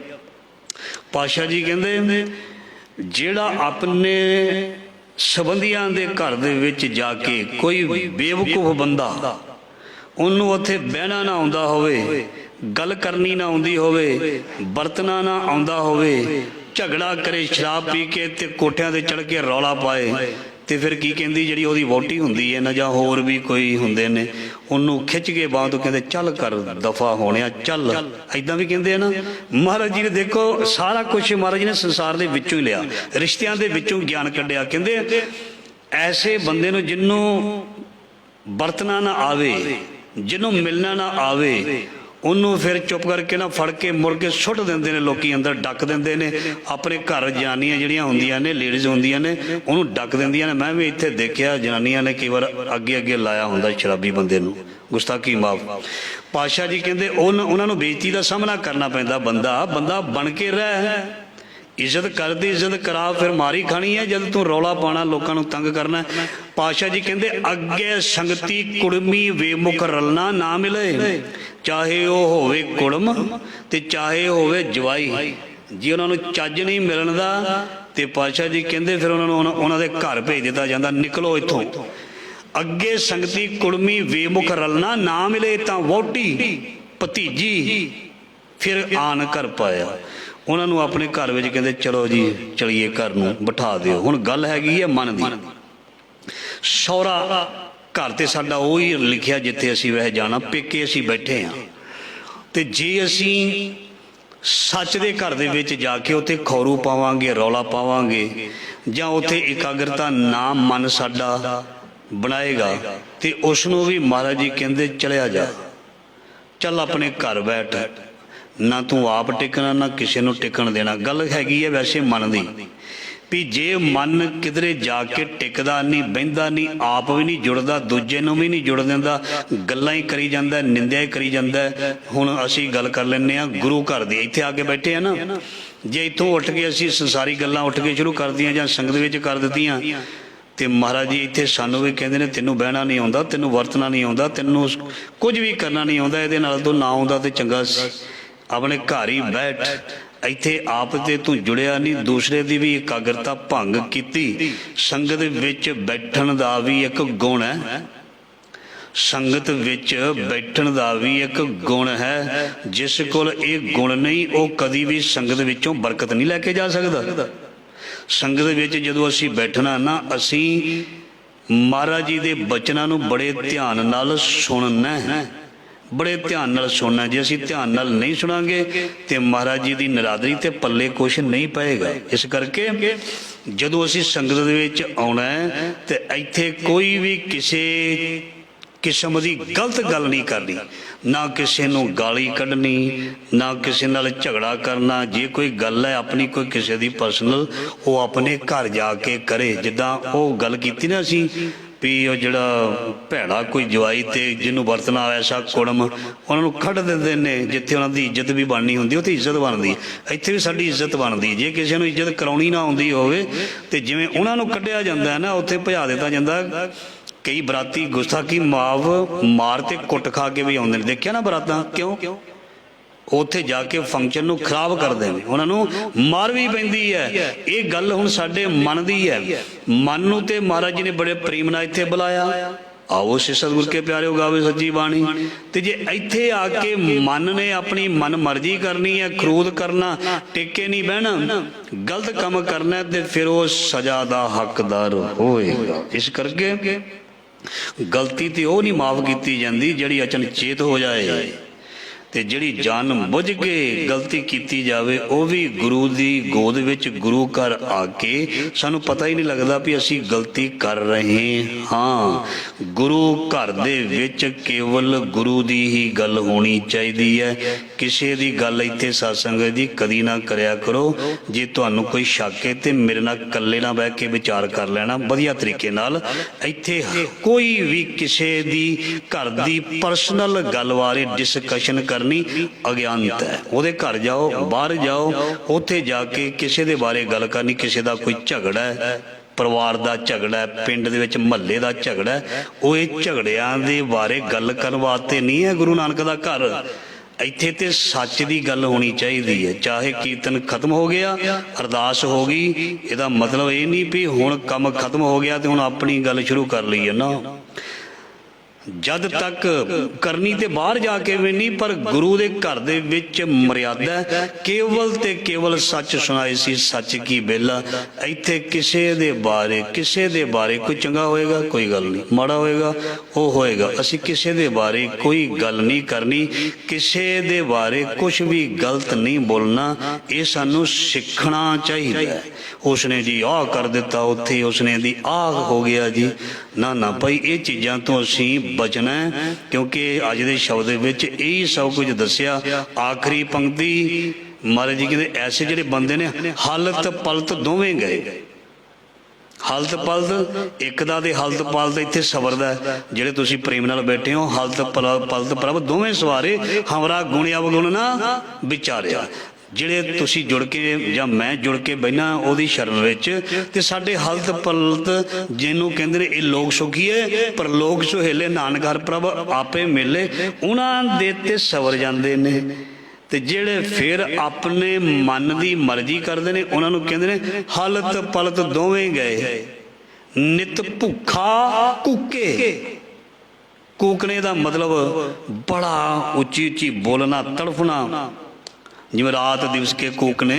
ਪਾਤਸ਼ਾਹ ਜੀ ਕਹਿੰਦੇ ਜਿਹੜਾ ਆਪਣੇ ਸੰਬੰਧੀਆਂ ਦੇ ਘਰ ਦੇ ਵਿੱਚ ਜਾ ਕੇ ਕੋਈ ਬੇਵਕੂਫ ਬੰਦਾ, ਉਹਨੂੰ ਉੱਥੇ ਬਹਿਣਾ ਨਾ ਆਉਂਦਾ ਹੋਵੇ, ਗੱਲ ਕਰਨੀ ਨਾ ਆਉਂਦੀ ਹੋਵੇ, ਵਰਤਣਾ ਨਾ ਆਉਂਦਾ ਹੋਵੇ, ਝਗੜਾ ਕਰੇ ਸ਼ਰਾਬ ਪੀ ਕੇ ਤੇ ਕੋਠਿਆਂ ਤੇ ਚੜ੍ਹ ਕੇ ਰੌਲਾ ਪਾਏ, ਤੇ ਫਿਰ ਕੀ ਕਹਿੰਦੀ ਜਿਹੜੀ ਉਹਦੀ ਵਹੁਟੀ ਹੁੰਦੀ ਹੈ ਨਾ ਜਾਂ ਹੋਰ ਵੀ ਕੋਈ ਹੁੰਦੇ ਨੇ, ਉਹਨੂੰ ਖਿੱਚ ਕੇ ਬਾਂਹ ਤੋਂ ਕਹਿੰਦੇ ਚੱਲ ਕਰ ਦਫਾ ਹੋਣਿਆ ਚੱਲ, ਐਦਾਂ ਵੀ ਕਹਿੰਦੇ ਆ ਨਾ। ਮਹਾਰਾਜ ਜੀ ਨੇ ਦੇਖੋ ਸਾਰਾ ਕੁਛ ਮਹਾਰਾਜ ਜੀ ਨੇ ਸੰਸਾਰ ਦੇ ਵਿੱਚੋਂ ਹੀ ਲਿਆ, ਰਿਸ਼ਤਿਆਂ ਦੇ ਵਿੱਚੋਂ ਗਿਆਨ ਕੱਢਿਆ। ਕਹਿੰਦੇ ਐਸੇ ਬੰਦੇ ਨੂੰ ਜਿਹਨੂੰ ਵਰਤਣਾ ਨਾ ਆਵੇ, ਜਿਹਨੂੰ ਮਿਲਣਾ ਨਾ ਆਵੇ, ਉਹਨੂੰ ਫਿਰ ਚੁੱਪ ਕਰਕੇ ਨਾ ਫੜ ਕੇ ਮੁੜ ਕੇ ਸੁੱਟ ਦਿੰਦੇ ਨੇ ਲੋਕੀ, ਅੰਦਰ ਡੱਕ ਦਿੰਦੇ ਨੇ। ਆਪਣੇ ਘਰ ਜਨਾਨੀਆਂ ਜਿਹੜੀਆਂ ਹੁੰਦੀਆਂ ਨੇ, ਲੇਡੀਜ਼ ਹੁੰਦੀਆਂ ਨੇ, ਉਹਨੂੰ ਡੱਕ ਦਿੰਦੀਆਂ ਨੇ। ਮੈਂ ਵੀ ਇੱਥੇ ਦੇਖਿਆ ਜਨਾਨੀਆਂ ਨੇ ਕਈ ਵਾਰ ਅੱਗੇ ਅੱਗੇ ਲਾਇਆ ਹੁੰਦਾ ਸ਼ਰਾਬੀ ਬੰਦੇ ਨੂੰ, ਗੁਸਤਾਖੀ ਮਾਫ। ਪਾਤਸ਼ਾਹ ਜੀ ਕਹਿੰਦੇ ਉਹਨਾਂ ਨੂੰ ਬੇਇੱਜ਼ਤੀ ਦਾ ਸਾਹਮਣਾ ਕਰਨਾ ਪੈਂਦਾ। ਬੰਦਾ ਬਣ ਕੇ ਰਹਿ, ਇੱਜ਼ਤ ਕਰਦੀ, ਇੱਜ਼ਤ ਕਰਾ, ਫਿਰ ਮਾਰੀ ਖਾਣੀ ਹੈ ਜਦ ਤੂੰ ਰੌਲਾ ਪਾਉਣਾ, ਲੋਕਾਂ ਨੂੰ ਤੰਗ ਕਰਨਾ। ਪਾਤਸ਼ਾਹ ਜੀ ਕਹਿੰਦੇ ਅੱਗੇ ਸੰਗਤੀ ਕੁੜਮੀ ਵੇਮੁਖ ਰਲਣਾ ਨਾ ਮਿਲੇ, ਚਾਹੇ ਉਹ ਹੋਵੇ ਕੁੜਮ ਤੇ ਚਾਹੇ ਹੋਵੇ ਜਵਾਈ। ਜੇ ਉਹਨਾਂ ਨੂੰ ਚੱਜ ਨਹੀਂ ਮਿਲਣ ਦਾ ਤੇ ਪਾਤਸ਼ਾਹ ਜੀ ਕਹਿੰਦੇ ਫਿਰ ਉਹਨਾਂ ਦੇ ਘਰ ਭੇਜ ਦਿੱਤਾ ਜਾਂਦਾ, ਨਿਕਲੋ ਇੱਥੋਂ। ਅੱਗੇ ਸੰਗਤੀ ਕੁੜਮੀ ਵੇਮੁਖ ਰਲਣਾ ਨਾ ਮਿਲੇ ਤਾਂ ਵਹੁਟੀ ਭਤੀਜੀ ਫਿਰ ਆਣ ਘਰ ਪਾਇਆ। ਉਹਨਾਂ ਨੂੰ ਆਪਣੇ ਘਰ ਵਿੱਚ ਕਹਿੰਦੇ ਚਲੋ ਜੀ ਚਲੀਏ ਘਰ ਨੂੰ ਬਿਠਾ ਦਿਓ। ਹੁਣ ਗੱਲ ਹੈਗੀ ਹੈ ਮਨ ਦੀ। ਸਹੁਰਾ ਘਰ ਤੇ ਸਾਡਾ ਉਹ ਹੀ ਲਿਖਿਆ ਜਿੱਥੇ ਅਸੀਂ ਵਹਿ ਜਾਣਾ, ਪੇਕੇ ਅਸੀਂ ਬੈਠੇ ਹਾਂ। ਤੇ ਜੇ ਅਸੀਂ ਸੱਚ ਦੇ ਘਰ ਦੇ ਵਿੱਚ ਜਾ ਕੇ ਉੱਥੇ ਖੌਰੂ ਪਾਵਾਂਗੇ, ਰੌਲਾ ਪਾਵਾਂਗੇ, ਜਾਂ ਉੱਥੇ ਇਕਾਗਰਤਾ ਨਾ ਮਨ ਸਾਡਾ ਬਣਾਏਗਾ, ਤੇ ਉਸ ਨੂੰ ਵੀ ਮਹਾਰਾਜ ਜੀ ਕਹਿੰਦੇ ਚਲਿਆ ਜਾ, ਚੱਲ ਆਪਣੇ ਘਰ ਬੈਠ, ਨਾ ਤੂੰ ਆਪ ਟਿਕਣਾ ਨਾ ਕਿਸੇ ਨੂੰ ਟਿਕਣ ਦੇਣਾ। ਗੱਲ ਹੈਗੀ ਹੈ ਵੈਸੇ ਮਨ ਦੀ, ਵੀ ਜੇ ਮਨ ਕਿਧਰੇ ਜਾ ਕੇ ਟਿਕਦਾ ਨਹੀਂ, ਬਹਿੰਦਾ ਨਹੀਂ, ਆਪ ਵੀ ਨਹੀਂ ਜੁੜਦਾ, ਦੂਜੇ ਨੂੰ ਵੀ ਨਹੀਂ ਜੁੜ ਦਿੰਦਾ, ਗੱਲਾਂ ਹੀ ਕਰੀ ਜਾਂਦਾ, ਨਿੰਦਿਆ ਹੀ ਕਰੀ ਜਾਂਦਾ। ਹੁਣ ਅਸੀਂ ਗੱਲ ਕਰ ਲੈਂਦੇ ਹਾਂ ਗੁਰੂ ਘਰ ਦੀ, ਇੱਥੇ ਆ ਕੇ ਬੈਠੇ ਆ ਨਾ, ਜੇ ਇੱਥੋਂ ਉੱਠ ਕੇ ਅਸੀਂ ਸੰਸਾਰੀ ਗੱਲਾਂ ਉੱਠ ਕੇ ਸ਼ੁਰੂ ਕਰਦੀਆਂ ਜਾਂ ਸੰਗਤ ਵਿੱਚ ਕਰ ਦਿੱਤੀਆਂ, ਤੇ ਮਹਾਰਾਜ ਜੀ ਇੱਥੇ ਸਾਨੂੰ ਵੀ ਕਹਿੰਦੇ ਨੇ ਤੈਨੂੰ ਬਹਿਣਾ ਨਹੀਂ ਆਉਂਦਾ, ਤੈਨੂੰ ਵਰਤਣਾ ਨਹੀਂ ਆਉਂਦਾ, ਤੈਨੂੰ ਕੁਝ ਵੀ ਕਰਨਾ ਨਹੀਂ ਆਉਂਦਾ, ਇਹਦੇ ਨਾਲ ਤੋਂ ਨਾ ਆਉਂਦਾ ਤੇ ਚੰਗਾ ਸੀ ਆਪਣੇ ਘਰ ਹੀ ਬੈਠ। ਇੱਥੇ ਆਪ ਤੇ ਤੂੰ ਜੁੜਿਆ ਨਹੀਂ, ਦੂਸਰੇ ਦੀ ਵੀ ਇਕਾਗਰਤਾ ਭੰਗ ਕੀਤੀ। ਸੰਗਤ ਵਿੱਚ ਬੈਠਣ ਦਾ ਵੀ ਇੱਕ ਗੁਣ ਹੈ, ਸੰਗਤ ਵਿੱਚ ਬੈਠਣ ਦਾ ਵੀ ਇੱਕ ਗੁਣ ਹੈ। ਜਿਸ ਕੋਲ ਇਹ ਗੁਣ ਨਹੀਂ ਉਹ ਕਦੀ ਵੀ ਸੰਗਤ ਵਿੱਚੋਂ ਬਰਕਤ ਨਹੀਂ ਲੈ ਕੇ ਜਾ ਸਕਦਾ। ਸੰਗਤ ਵਿੱਚ ਜਦੋਂ ਅਸੀਂ ਬੈਠਣਾ ਨਾ, ਅਸੀਂ ਮਹਾਰਾਜ ਜੀ ਦੇ ਬਚਨਾਂ ਨੂੰ ਬੜੇ ਧਿਆਨ ਨਾਲ ਸੁਣਨਾ ਹੈ, ਬੜੇ ਧਿਆਨ ਨਾਲ ਸੁਣਨਾ। ਜੇ ਅਸੀਂ ਧਿਆਨ ਨਾਲ ਨਹੀਂ ਸੁਣਾਂਗੇ ਤੇ ਮਹਾਰਾਜ ਜੀ ਦੀ ਨਰਾਦਰੀ ਤੇ ਪੱਲੇ ਕੁਛ ਨਹੀਂ ਪਏਗਾ। ਇਸ ਕਰਕੇ ਜਦੋਂ ਅਸੀਂ ਸੰਗਤ ਦੇ ਵਿੱਚ ਆਉਣਾ ਹੈ ਤੇ ਇੱਥੇ ਕੋਈ ਵੀ ਕਿਸੇ ਕਿਸਮ ਦੀ ਗਲਤ ਗੱਲ ਨਹੀਂ ਕਰਨੀ, ਨਾ ਕਿਸੇ ਨੂੰ ਗਾਲੀ ਕੱਢਣੀ, ਨਾ ਕਿਸੇ ਨਾਲ ਝਗੜਾ ਕਰਨਾ। ਜੇ ਕੋਈ ਗੱਲ ਹੈ ਆਪਣੀ, ਕੋਈ ਕਿਸੇ ਦੀ ਪਰਸਨਲ, ਉਹ ਆਪਣੇ ਘਰ ਜਾ ਕੇ ਕਰੇ। ਜਿੱਦਾਂ ਉਹ ਗੱਲ ਕੀਤੀ ਨਾ ਅਸੀਂ ਵੀ ਉਹ ਜਿਹੜਾ ਭੈੜਾ ਕੋਈ ਜਵਾਈ ਤੇ ਜਿਹਨੂੰ ਵਰਤਣਾ ਐਸਾ ਕੁੜਮ, ਉਹਨਾਂ ਨੂੰ ਕੱਢ ਦਿੰਦੇ ਨੇ। ਜਿੱਥੇ ਉਹਨਾਂ ਦੀ ਇੱਜ਼ਤ ਵੀ ਬਣਨੀ ਹੁੰਦੀ ਉੱਥੇ ਇੱਜ਼ਤ ਬਣਦੀ, ਇੱਥੇ ਵੀ ਸਾਡੀ ਇੱਜ਼ਤ ਬਣਦੀ। ਜੇ ਕਿਸੇ ਨੂੰ ਇੱਜ਼ਤ ਕਰਾਉਣੀ ਨਾ ਆਉਂਦੀ ਹੋਵੇ ਤੇ ਜਿਵੇਂ ਉਹਨਾਂ ਨੂੰ ਕੱਢਿਆ ਜਾਂਦਾ ਹੈ ਨਾ, ਉੱਥੇ ਭਜਾ ਦਿੱਤਾ ਜਾਂਦਾ। ਕਈ ਬਰਾਤੀ ਗੁਸਤਾਖੀ ਮਾਰ ਤੇ ਕੁੱਟ ਖਾ ਕੇ ਵੀ ਆਉਂਦੇ ਨੇ, ਦੇਖਿਆ ਨਾ ਬਰਾਤਾਂ, ਕਿਉਂ? ਉੱਥੇ ਜਾ ਕੇ ਫੰਕਸ਼ਨ ਨੂੰ ਖਰਾਬ ਕਰਦੇ ਨੇ, ਉਹਨਾਂ ਨੂੰ ਮਾਰ ਵੀ ਪੈਂਦੀ ਹੈ। ਇਹ ਗੱਲ ਹੁਣ ਸਾਡੇ ਮਨ ਦੀ ਹੈ। ਮਨ ਨੂੰ ਤੇ ਮਹਾਰਾਜ ਜੀ ਨੇ ਬੜੇ ਪ੍ਰੇਮ ਨਾਲ ਇੱਥੇ ਬੁਲਾਇਆ, ਆਓ ਸੇ ਸਤਿਗੁਰ ਕੇ ਪਿਆਰਿਓ ਗਾਵੇ ਸੱਚੀ ਬਾਣੀ। ਤੇ ਜੇ ਇੱਥੇ ਆ ਕੇ ਮਨ ਨੇ ਆਪਣੀ ਮਨ ਮਰਜ਼ੀ ਕਰਨੀ ਹੈ, ਖਰੂਦ ਕਰਨਾ, ਟਿੱਕੇ ਨਹੀਂ ਬਹਿਣਾ, ਗਲਤ ਕੰਮ ਕਰਨਾ, ਤੇ ਫਿਰ ਉਹ ਸਜ਼ਾ ਦਾ ਹੱਕਦਾਰ ਹੋਏਗਾ। ਇਸ ਕਰਕੇ ਗਲਤੀ ਤੇ ਉਹ ਨਹੀਂ ਮਾਫ ਕੀਤੀ ਜਾਂਦੀ ਜਿਹੜੀ ਅਚਨਚੇਤ ਹੋ ਜਾਏ, ਤੇ ਜਿਹੜੀ ਜਾਣ ਬੁੱਝ ਕੇ ਗਲਤੀ ਕੀਤੀ ਜਾਵੇ ਉਹ ਵੀ ਗੁਰੂ ਦੀ ਗੋਦ ਵਿੱਚ ਗੁਰੂ ਘਰ ਆ ਕੇ ਸਾਨੂੰ ਪਤਾ ਹੀ ਨਹੀਂ ਲੱਗਦਾ ਵੀ ਅਸੀਂ ਗਲਤੀ ਕਰ ਰਹੇ ਹਾਂ। ਗੁਰੂ ਘਰ ਦੇ ਵਿੱਚ ਕੇਵਲ ਗੁਰੂ ਦੀ ਹੀ ਗੱਲ ਹੋਣੀ ਚਾਹੀਦੀ ਹੈ। ਕਿਸੇ ਦੀ ਗੱਲ ਇੱਥੇ ਸਤਸੰਗ ਦੀ ਕਦੀ ਨਾ ਕਰਿਆ ਕਰੋ। ਜੇ ਤੁਹਾਨੂੰ ਕੋਈ ਸ਼ੱਕ ਹੈ ਤੇ ਮੇਰੇ ਨਾਲ ਇਕੱਲੇ ਨਾਲ ਬਹਿ ਕੇ ਵਿਚਾਰ ਕਰ ਲੈਣਾ ਵਧੀਆ ਤਰੀਕੇ ਨਾਲ। ਇੱਥੇ ਕੋਈ ਵੀ ਕਿਸੇ ਦੀ ਘਰ ਦੀ ਪਰਸਨਲ ਗੱਲ ਬਾਰੇ ਡਿਸਕਸ਼ਨ ਕਰਨੀ ਅਗਿਆਨਤ ਹੈ। ਉਹਦੇ ਘਰ ਜਾਓ, ਬਾਹਰ ਜਾਓ, ਉੱਥੇ ਜਾ ਕੇ ਕਿਸੇ ਦੇ ਬਾਰੇ ਗੱਲ ਕਰਨੀ, ਕਿਸੇ ਦਾ ਕੋਈ ਝਗੜਾ ਹੈ, ਪਰਿਵਾਰ ਦਾ ਝਗੜਾ ਹੈ, ਪਿੰਡ ਦੇ ਵਿੱਚ ਮਹੱਲੇ ਦਾ ਝਗੜਾ ਹੈ, ਉਹ ਇਹ ਝਗੜਿਆਂ ਦੇ ਬਾਰੇ ਗੱਲ ਕਰਨ ਵਾਸਤੇ ਨਹੀਂ ਹੈ ਗੁਰੂ ਨਾਨਕ ਦਾ ਘਰ। ਇੱਥੇ ਤੇ ਸੱਚ ਦੀ ਗੱਲ ਹੋਣੀ ਚਾਹੀਦੀ ਹੈ। ਚਾਹੇ ਕੀਰਤਨ ਖਤਮ ਹੋ ਗਿਆ, ਅਰਦਾਸ ਹੋ ਗਈ, ਇਹਦਾ ਮਤਲਬ ਇਹ ਨਹੀਂ ਵੀ ਹੁਣ ਕੰਮ ਖਤਮ ਹੋ ਗਿਆ ਤੇ ਹੁਣ ਆਪਣੀ ਗੱਲ ਸ਼ੁਰੂ ਕਰ ਲਈਏ ਨਾ। ਜਦ ਤੱਕ ਕਰਨੀ ਤੇ ਬਾਹਰ ਜਾ ਕੇ ਵੀ ਨਹੀਂ, ਪਰ ਗੁਰੂ ਦੇ ਘਰ ਦੇ ਵਿੱਚ ਮਰਿਆਦਾ ਕੇਵਲ ਤੇ ਕੇਵਲ ਸੱਚ ਸੁਣਾਏ ਸੀ, ਸੱਚ ਕੀ ਬੇਲਾ। ਇੱਥੇ ਕਿਸੇ ਦੇ ਬਾਰੇ ਕੋਈ ਚੰਗਾ ਹੋਏਗਾ ਕੋਈ ਗੱਲ ਨਹੀਂ, ਮਾੜਾ ਹੋਏਗਾ ਉਹ ਹੋਏਗਾ। ਅਸੀਂ ਕਿਸੇ ਦੇ ਬਾਰੇ ਕੋਈ ਗੱਲ ਨਹੀਂ ਕਰਨੀ, ਕਿਸੇ ਦੇ ਬਾਰੇ ਕੁਝ ਵੀ ਗਲਤ ਨਹੀਂ ਬੋਲਣਾ। ਇਹ ਸਾਨੂੰ ਸਿੱਖਣਾ ਚਾਹੀਦਾ ਹੈ। ਉਸਨੇ ਜੀ ਆਹ ਕਰ ਦਿੱਤਾ ਉੱਥੇ, ਉਸਨੇ ਦੀ ਆਹ ਹੋ ਗਿਆ ਜੀ, ਨਾ ਭਾਈ, ਇਹ ਚੀਜ਼ਾਂ ਤੋਂ ਅਸੀਂ ਬਚਣਾ ਹੈ। ਕਿਉਂਕਿ ਅੱਜ ਦੇ ਸ਼ਬਦ ਦੇ ਵਿੱਚ ਇਹ ਸਭ ਕੁਝ ਦੱਸਿਆ। ਆਖਰੀ ਪੰਕਤੀ ਮਹਾਰਾਜ ਜੀ ਕਹਿੰਦੇ ਐਸੇ ਜਿਹੜੇ ਬੰਦੇ ਨੇ ਹਾਲਤ ਪਲਤ ਦੋਵੇਂ ਗਏ। ਹਾਲਤ ਪਲਤ ਇੱਕ ਦਾ ਤੇ ਹਾਲਤ ਪਲਤ ਇੱਥੇ ਸਬਰ ਦਾ। ਜਿਹੜੇ ਤੁਸੀਂ ਪ੍ਰੇਮ ਨਾਲ ਬੈਠੇ ਹੋ, ਹਾਲਤ ਪਲਤ ਪ੍ਰਭ ਦੋਵੇਂ ਸਵਾਰੇ, ਹਮਰਾ ਗੁਣ ਅਵਗੁਣ ਨਾ ਵਿਚਾਰਿਆ। ਜਿਹੜੇ ਤੁਸੀਂ ਜੁੜ ਕੇ ਜਾਂ ਮੈਂ ਜੁੜ ਕੇ ਬਹਿਣਾ ਉਹਦੀ ਸ਼ਰਨ ਵਿੱਚ, ਤੇ ਸਾਡੇ ਹਲਤ ਪਲਤ ਜਿਹਨੂੰ ਕਹਿੰਦੇ ਨੇ ਇਹ ਲੋਕ ਸੁਖੀਏ ਪਰ ਲੋਕ ਸੁਹੇਲੇ, ਨਾਨਕ ਹਰਿ ਪ੍ਰਭ ਆਪੇ ਮਿਲੇ, ਉਹਨਾਂ ਦੇ ਤੇ ਸਵਰ ਜਾਂਦੇ ਨੇ। ਤੇ ਜਿਹੜੇ ਫਿਰ ਆਪਣੇ ਮਨ ਦੀ ਮਰਜ਼ੀ ਕਰਦੇ ਨੇ ਉਹਨਾਂ ਨੂੰ ਕਹਿੰਦੇ ਨੇ ਹਲਤ ਪਲਤ ਦੋਵੇਂ ਗਏ। ਨਿਤ ਭੁੱਖਾ ਕੂਕੇ। ਕੂਕਣੇ ਦਾ ਮਤਲਬ ਬੜਾ ਉੱਚੀ ਉੱਚੀ ਬੋਲਣਾ, ਤੜਫਣਾ, ਜਿਵੇਂ ਰਾਤ ਦਿਵਸ ਕੇ ਕੂਕਨੇ,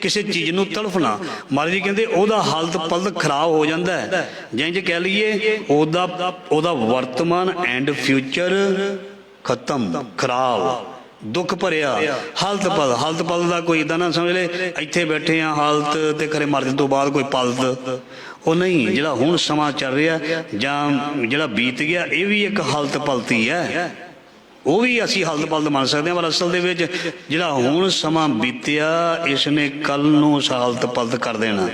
ਕਿਸੇ ਚੀਜ਼ ਨੂੰ ਤੜਫਣਾ। ਮਹਾਰਾਜ ਜੀ ਕਹਿੰਦੇ ਉਹਦਾ ਹਾਲਤ ਪਲਤ ਖਰਾਬ ਹੋ ਜਾਂਦਾ ਹੈ। ਜਿੰਜ ਕਹਿ ਲਈਏ ਉਹਦਾ ਵਰਤਮਾਨ ਐਂਡ ਫਿਊਚਰ ਖਤਮ, ਖਰਾਬ, ਦੁੱਖ ਭਰਿਆ। ਹਾਲਤ ਪਲ ਦਾ ਕੋਈ ਇਦਾਂ ਨਾ ਸਮਝ ਲੈ ਇੱਥੇ ਬੈਠੇ ਆ ਹਾਲਤ ਤੇ ਖਰੇ ਮਰਨ ਤੋਂ ਬਾਅਦ ਕੋਈ ਪਲਤ, ਉਹ ਨਹੀਂ। ਜਿਹੜਾ ਹੁਣ ਸਮਾਂ ਚੱਲ ਰਿਹਾ ਜਾਂ ਜਿਹੜਾ ਬੀਤ ਗਿਆ ਇਹ ਵੀ ਇੱਕ ਹਾਲਤ ਪਲਤ ਹੀ ਹੈ। ਉਹ ਵੀ ਅਸੀਂ ਹਲਦ ਪਲਦ ਮੰਨ ਸਕਦੇ ਹਾਂ, ਪਰ ਅਸਲ ਦੇ ਵਿੱਚ ਜਿਹੜਾ ਹੁਣ ਸਮਾਂ ਬੀਤਿਆ ਇਸਨੇ ਕੱਲ ਨੂੰ ਹਲਦ ਪਲਦ ਕਰ ਦੇਣਾ।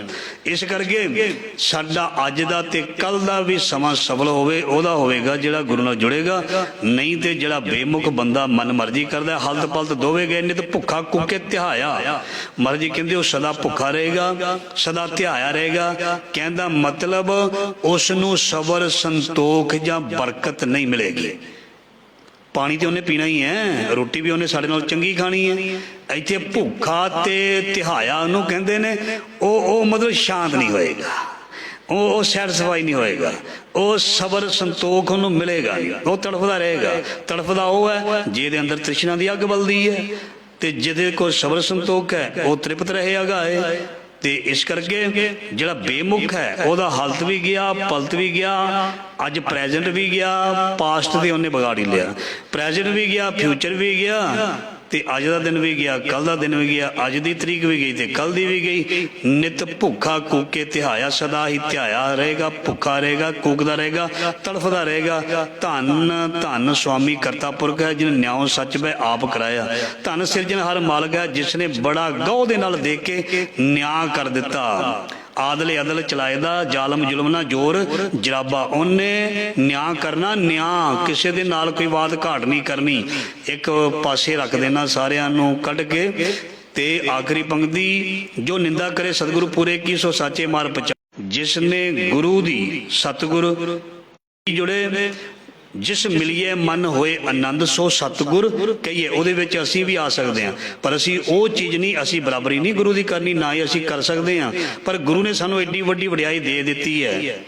ਇਸ ਕਰਕੇ ਸਾਡਾ ਅੱਜ ਦਾ ਤੇ ਕੱਲ ਦਾ ਵੀ ਸਮਾਂ ਸਫਲ ਹੋਵੇ, ਉਹਦਾ ਹੋਵੇਗਾ ਜਿਹੜਾ ਗੁਰੂ ਨਾਲ ਜੁੜੇਗਾ। ਨਹੀਂ ਤੇ ਜਿਹੜਾ ਬੇਮੁਖ ਬੰਦਾ ਮਨ ਮਰਜ਼ੀ ਕਰਦਾ, ਹਲਦ ਪਲਦ ਦੋਵੇਂ ਗਏ ਨੇ ਤੇ ਭੁੱਖਾ ਕੁੱਕੇ ਧਿਆਇਆ। ਮਰਜ਼ੀ ਕਹਿੰਦੇ ਉਹ ਸਦਾ ਭੁੱਖਾ ਰਹੇਗਾ, ਸਦਾ ਧਿਆਇਆ ਰਹੇਗਾ। ਕਹਿੰਦਾ ਮਤਲਬ ਉਸ ਨੂੰ ਸਬਰ, ਸੰਤੋਖ ਜਾਂ ਬਰਕਤ ਨਹੀਂ ਮਿਲੇਗੀ। ਪਾਣੀ ਤੇ ਉਹਨੇ ਪੀਣਾ ਹੀ ਹੈ, ਰੋਟੀ ਵੀ ਉਹਨੇ ਸਾਡੇ ਨਾਲ ਚੰਗੀ ਖਾਣੀ ਹੈ। ਇੱਥੇ ਭੁੱਖਾ ਤੇ ਧਿਆਇਆ ਉਹਨੂੰ ਕਹਿੰਦੇ ਨੇ, ਉਹ ਮਤਲਬ ਸ਼ਾਂਤ ਨਹੀਂ ਹੋਏਗਾ, ਉਹ ਸੈਟੀਸਫਾਈ ਨਹੀਂ ਹੋਏਗਾ, ਉਹ ਸਬਰ ਸੰਤੋਖ ਉਹਨੂੰ ਮਿਲੇਗਾ ਨਹੀਂ, ਉਹ ਤੜਫਦਾ ਰਹੇਗਾ। ਤੜਫਦਾ ਉਹ ਹੈ ਜਿਹਦੇ ਅੰਦਰ ਤ੍ਰਿਸ਼ਨਾ ਦੀ ਅੱਗ ਬਲਦੀ ਹੈ, ਤੇ ਜਿਹਦੇ ਕੋਲ ਸਬਰ ਸੰਤੋਖ ਹੈ ਉਹ ਤ੍ਰਿਪਤ ਰਹੇਗਾ। ਤੇ ਇਸ ਕਰਕੇ ਜਿਹੜਾ ਬੇਮੁਖ ਹੈ ਉਹਦਾ ਹਾਲਤ ਵੀ ਗਿਆ, ਪਲਤ ਵੀ ਗਿਆ, ਅੱਜ ਪ੍ਰੈਜ਼ੈਂਟ ਵੀ ਗਿਆ, ਪਾਸਟ ਤੇ ਉਹਨੇ ਵਿਗਾੜ ਹੀ ਲਿਆ। ਪ੍ਰੈਜ਼ੈਂਟ ਵੀ ਗਿਆ, ਫਿਊਚਰ ਵੀ ਗਿਆ, ਤੇ ਅੱਜ ਦਾ ਦਿਨ ਵੀ ਗਿਆ, ਕੱਲ ਦਾ ਦਿਨ ਵੀ ਗਿਆ, ਅੱਜ ਦੀ ਤਰੀਕ ਵੀ ਗਈ ਤੇ ਕੱਲ ਦੀ ਵੀ ਗਈ। ਨਿਤ ਭੁੱਖਾ ਕੂਕੇ ਧਿਆਇਆ, ਸਦਾ ਹੀ ਧਿਆਇਆ ਰਹੇਗਾ, ਭੁੱਖਾ ਰਹੇਗਾ, ਕੂਕਦਾ ਰਹੇਗਾ, ਤੜਫਦਾ ਰਹੇਗਾ। ਧੰਨ ਧੰਨ ਸੁਆਮੀ ਕਰਤਾ ਪੁਰਖ ਹੈ ਜਿਹਨੇ ਨਿਆਂ ਸੱਚ ਬੈ ਆਪ ਕਰਾਇਆ। ਧੰਨ ਸਿਰਜਣਹਾਰ ਮਾਲਕ ਹੈ ਜਿਸ ਨੇ ਬੜਾ ਗਹੁ ਦੇ ਨਾਲ ਦੇਖ ਕੇ ਨਿਆਂ ਕਰ ਦਿੱਤਾ। ਆਦਲੇ ਅਦਲ ਚਲਾਏਦਾ, ਜ਼ਾਲਮ ਜ਼ੁਲਮ ਨਾ ਜ਼ੋਰ ਜਰਾਬਾ। ਉਹਨੇ ਨਿਆਂ ਕਰਨਾ, ਨਿਆਂ ਕਿਸੇ ਦੇ ਨਾਲ ਕੋਈ ਬਾਤ ਘਾਟ ਨਹੀਂ ਕਰਨੀ। ਇੱਕ ਪਾਸੇ ਰੱਖ ਦੇਣਾ ਸਾਰਿਆਂ ਨੂੰ ਕੱਢ ਕੇ। ਤੇ ਆਖਰੀ ਪੰਕਤੀ, ਜੋ ਨਿੰਦਾ ਕਰੇ ਸਤਿਗੁਰੂ ਪੂਰੇ ਕੀ, ਸੋ ਸਾਚੇ ਮਾਰ ਪਚਾ। ਜਿਸ ਨੇ ਗੁਰੂ ਦੀ, ਸਤਿਗੁਰ ਜੁੜੇ ਜਿਸ ਮਿਲੀਏ ਮਨ ਹੋਏ ਆਨੰਦ ਸੋ ਸਤਿਗੁਰ ਕਹੀਏ, ਉਹਦੇ ਵਿੱਚ ਅਸੀਂ ਵੀ ਆ ਸਕਦੇ ਹਾਂ। ਪਰ ਅਸੀਂ ਉਹ ਚੀਜ਼ ਨਹੀਂ, ਅਸੀਂ ਬਰਾਬਰੀ ਨਹੀਂ ਗੁਰੂ ਦੀ ਕਰਨੀ, ਨਾ ਹੀ ਅਸੀਂ ਕਰ ਸਕਦੇ ਹਾਂ। ਪਰ ਗੁਰੂ ਨੇ ਸਾਨੂੰ ਐਡੀ ਵੱਡੀ ਵਡਿਆਈ ਦੇ ਦਿੱਤੀ ਹੈ।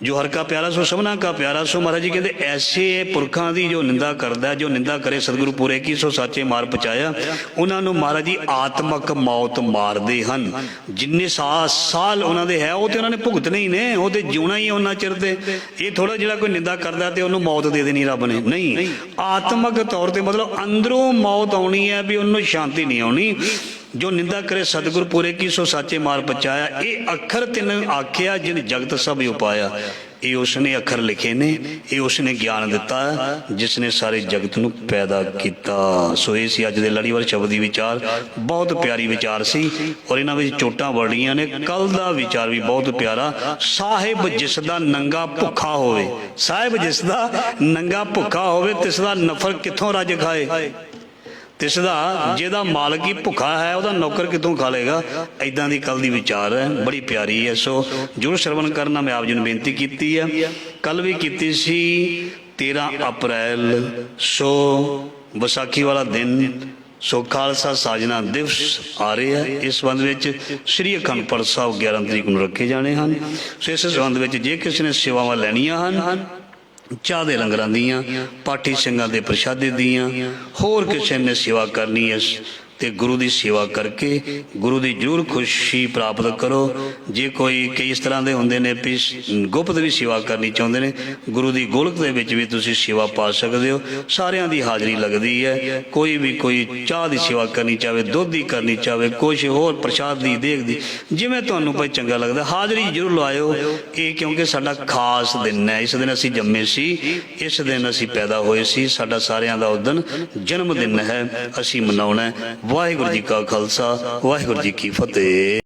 ਜੋ ਹਰ ਕਾ ਪਿਆਰਾ ਸੋ ਸਭਨਾ ਕਾ ਪਿਆਰਾ। ਸੋ ਮਹਾਰਾਜ ਜੀ ਕਹਿੰਦੇ ਐਸੇ ਪੁਰਖਾਂ ਦੀ ਜੋ ਨਿੰਦਾ ਕਰਦਾ, ਜੋ ਨਿੰਦਾ ਕਰੇ ਸਤਿਗੁਰੂ ਪੂਰੇ ਕੀ ਸੋ ਸਾਚੇ ਮਾਰ ਪਹੁੰਚਾਇਆ, ਉਹਨਾਂ ਨੂੰ ਮਹਾਰਾਜ ਜੀ ਆਤਮਕ ਮੌਤ ਮਾਰਦੇ ਹਨ। ਜਿੰਨੇ ਸਾਲ ਉਹਨਾਂ ਦੇ ਹੈ ਉਹ ਤੇ ਉਹਨਾਂ ਨੇ ਭੁਗਤਣੇ ਹੀ ਨੇ, ਉਹ ਤੇ ਜਿਉਣਾ ਹੀ ਉਹਨਾਂ ਚਿਰ ਤੇ। ਇਹ ਥੋੜਾ ਜਿਹੜਾ ਕੋਈ ਨਿੰਦਾ ਕਰਦਾ ਤੇ ਉਹਨੂੰ ਮੌਤ ਦੇ ਦੇਣੀ ਰੱਬ ਨੇ, ਨਹੀਂ। ਆਤਮਕ ਤੌਰ ਤੇ ਮਤਲਬ ਅੰਦਰੋਂ ਮੌਤ ਆਉਣੀ ਹੈ, ਵੀ ਉਹਨੂੰ ਸ਼ਾਂਤੀ ਨਹੀਂ ਆਉਣੀ। ਜੋ ਨਿੰਦਾ ਕਰੇ ਸਤਿਗੁਰ ਪੂਰੇ ਕੀ ਸੋ ਸਾਚੇ ਮਾਰ ਪਹੁੰਚਾਇਆ। ਇਹ ਅੱਖਰ ਤਿੰਨ ਆਖਿਆ ਜਿਨ ਜਗਤ ਸਭ ਉਪਾਇਆ। ਇਹ ਉਸਨੇ ਅੱਖਰ ਲਿਖੇ ਨੇ, ਇਹ ਉਸਨੇ ਗਿਆਨ ਦਿੱਤਾ ਜਿਸ ਨੇ ਸਾਰੇ ਜਗਤ ਨੂੰ ਪੈਦਾ ਕੀਤਾ। ਸੋ ਇਹ ਸੀ ਅੱਜ ਦੇ ਲੜੀਵਾਰ ਸ਼ਬਦੀ ਵਿਚਾਰ। ਬਹੁਤ ਪਿਆਰੀ ਵਿਚਾਰ ਸੀ ਔਰ ਇਹਨਾਂ ਵਿੱਚ ਚੋਟਾਂ ਵੜੀਆਂ ਨੇ। ਕੱਲ ਦਾ ਵਿਚਾਰ ਵੀ ਬਹੁਤ ਪਿਆਰਾ। ਸਾਹਿਬ ਜਿਸ ਦਾ ਨੰਗਾ ਭੁੱਖਾ ਹੋਵੇ, ਸਾਹਿਬ ਜਿਸ ਦਾ ਨੰਗਾ ਭੁੱਖਾ ਹੋਵੇ, ਤਿਸ ਦਾ ਨਫਰ ਕਿੱਥੋਂ ਰੱਜ ਖਾਏ। ਤਿਸ ਦਾ ਜਿਹਦਾ ਮਾਲਕ ਹੀ ਭੁੱਖਾ ਹੈ, ਉਹਦਾ ਨੌਕਰ ਕਿੱਥੋਂ ਖਾ ਲੇਗਾ। ਇੱਦਾਂ ਦੀ ਕੱਲ ਦੀ ਵਿਚਾਰ ਹੈ, ਬੜੀ ਪਿਆਰੀ ਹੈ। ਸੋ ਜ਼ਰੂਰ ਸ਼ਰਵਣ ਕਰਨਾ ਮੈਂ ਆਪ ਜੀ ਨੂੰ ਬੇਨਤੀ ਕੀਤੀ ਹੈ। ਕੱਲ ਵੀ ਕੀਤੀ ਸੀ 13 ਅਪ੍ਰੈਲ, ਸੋ ਵਿਸਾਖੀ ਵਾਲਾ ਦਿਨ, ਸੋ ਖਾਲਸਾ ਸਾਜਨਾ ਦਿਵਸ ਆ ਰਹੇ ਹੈ। ਇਸ ਸੰਬੰਧ ਵਿੱਚ ਸ੍ਰੀ ਅਖੰਡ ਪਾਠ ਸਾਹਿਬ 11 ਤਰੀਕ ਨੂੰ ਰੱਖੇ ਜਾਣੇ ਹਨ। ਸੋ ਇਸ ਸੰਬੰਧ ਵਿੱਚ ਜੇ ਕਿਸੇ ਨੇ ਸੇਵਾਵਾਂ ਲੈਣੀਆਂ ਹਨ, ਚਾਹ ਦੇ ਲੰਗਰਾਂ ਦੀਆਂ, ਪਾਠੀ ਸਿੰਘਾਂ ਦੇ ਪ੍ਰਸ਼ਾਦੇ ਦੀਆਂ, ਹੋਰ ਕਿਸੇ ਨੇ ਸੇਵਾ ਕਰਨੀ ਹੈ ਤੇ ਗੁਰੂ ਦੀ ਸੇਵਾ ਕਰਕੇ ਗੁਰੂ ਦੀ ਜ਼ਰੂਰ ਖੁਸ਼ੀ ਪ੍ਰਾਪਤ ਕਰੋ। ਜੇ ਕੋਈ ਕਈ ਇਸ ਤਰ੍ਹਾਂ ਦੇ ਹੁੰਦੇ ਨੇ ਵੀ ਗੁਪਤ ਵੀ ਸੇਵਾ ਕਰਨੀ ਚਾਹੁੰਦੇ ਨੇ, ਗੁਰੂ ਦੀ ਗੋਲਕ ਦੇ ਵਿੱਚ ਵੀ ਤੁਸੀਂ ਸੇਵਾ ਪਾ ਸਕਦੇ ਹੋ। ਸਾਰਿਆਂ ਦੀ ਹਾਜ਼ਰੀ ਲੱਗਦੀ ਹੈ। ਕੋਈ ਵੀ ਕੋਈ ਚਾਹ ਦੀ ਸੇਵਾ ਕਰਨੀ ਚਾਹੇ, ਦੁੱਧ ਦੀ ਕਰਨੀ ਚਾਹੇ, ਕੁਛ ਹੋਰ ਪ੍ਰਸ਼ਾਦ ਦੀ, ਦੇਗ ਦੀ, ਜਿਵੇਂ ਤੁਹਾਨੂੰ ਭਾਈ ਚੰਗਾ ਲੱਗਦਾ, ਹਾਜ਼ਰੀ ਜ਼ਰੂਰ ਲਵਾਇਓ। ਇਹ ਕਿਉਂਕਿ ਸਾਡਾ ਖਾਸ ਦਿਨ ਹੈ। ਇਸ ਦਿਨ ਅਸੀਂ ਜੰਮੇ ਸੀ, ਇਸ ਦਿਨ ਅਸੀਂ ਪੈਦਾ ਹੋਏ ਸੀ, ਸਾਡਾ ਸਾਰਿਆਂ ਦਾ ਉਸ ਦਿਨ ਜਨਮ ਦਿਨ ਹੈ, ਅਸੀਂ ਮਨਾਉਣਾ ਹੈ। ਵਾਹਿਗੁਰੂ ਜੀ ਕਾ ਖਾਲਸਾ, ਵਾਹਿਗੁਰੂ ਜੀ ਕੀ ਫਤਿਹ।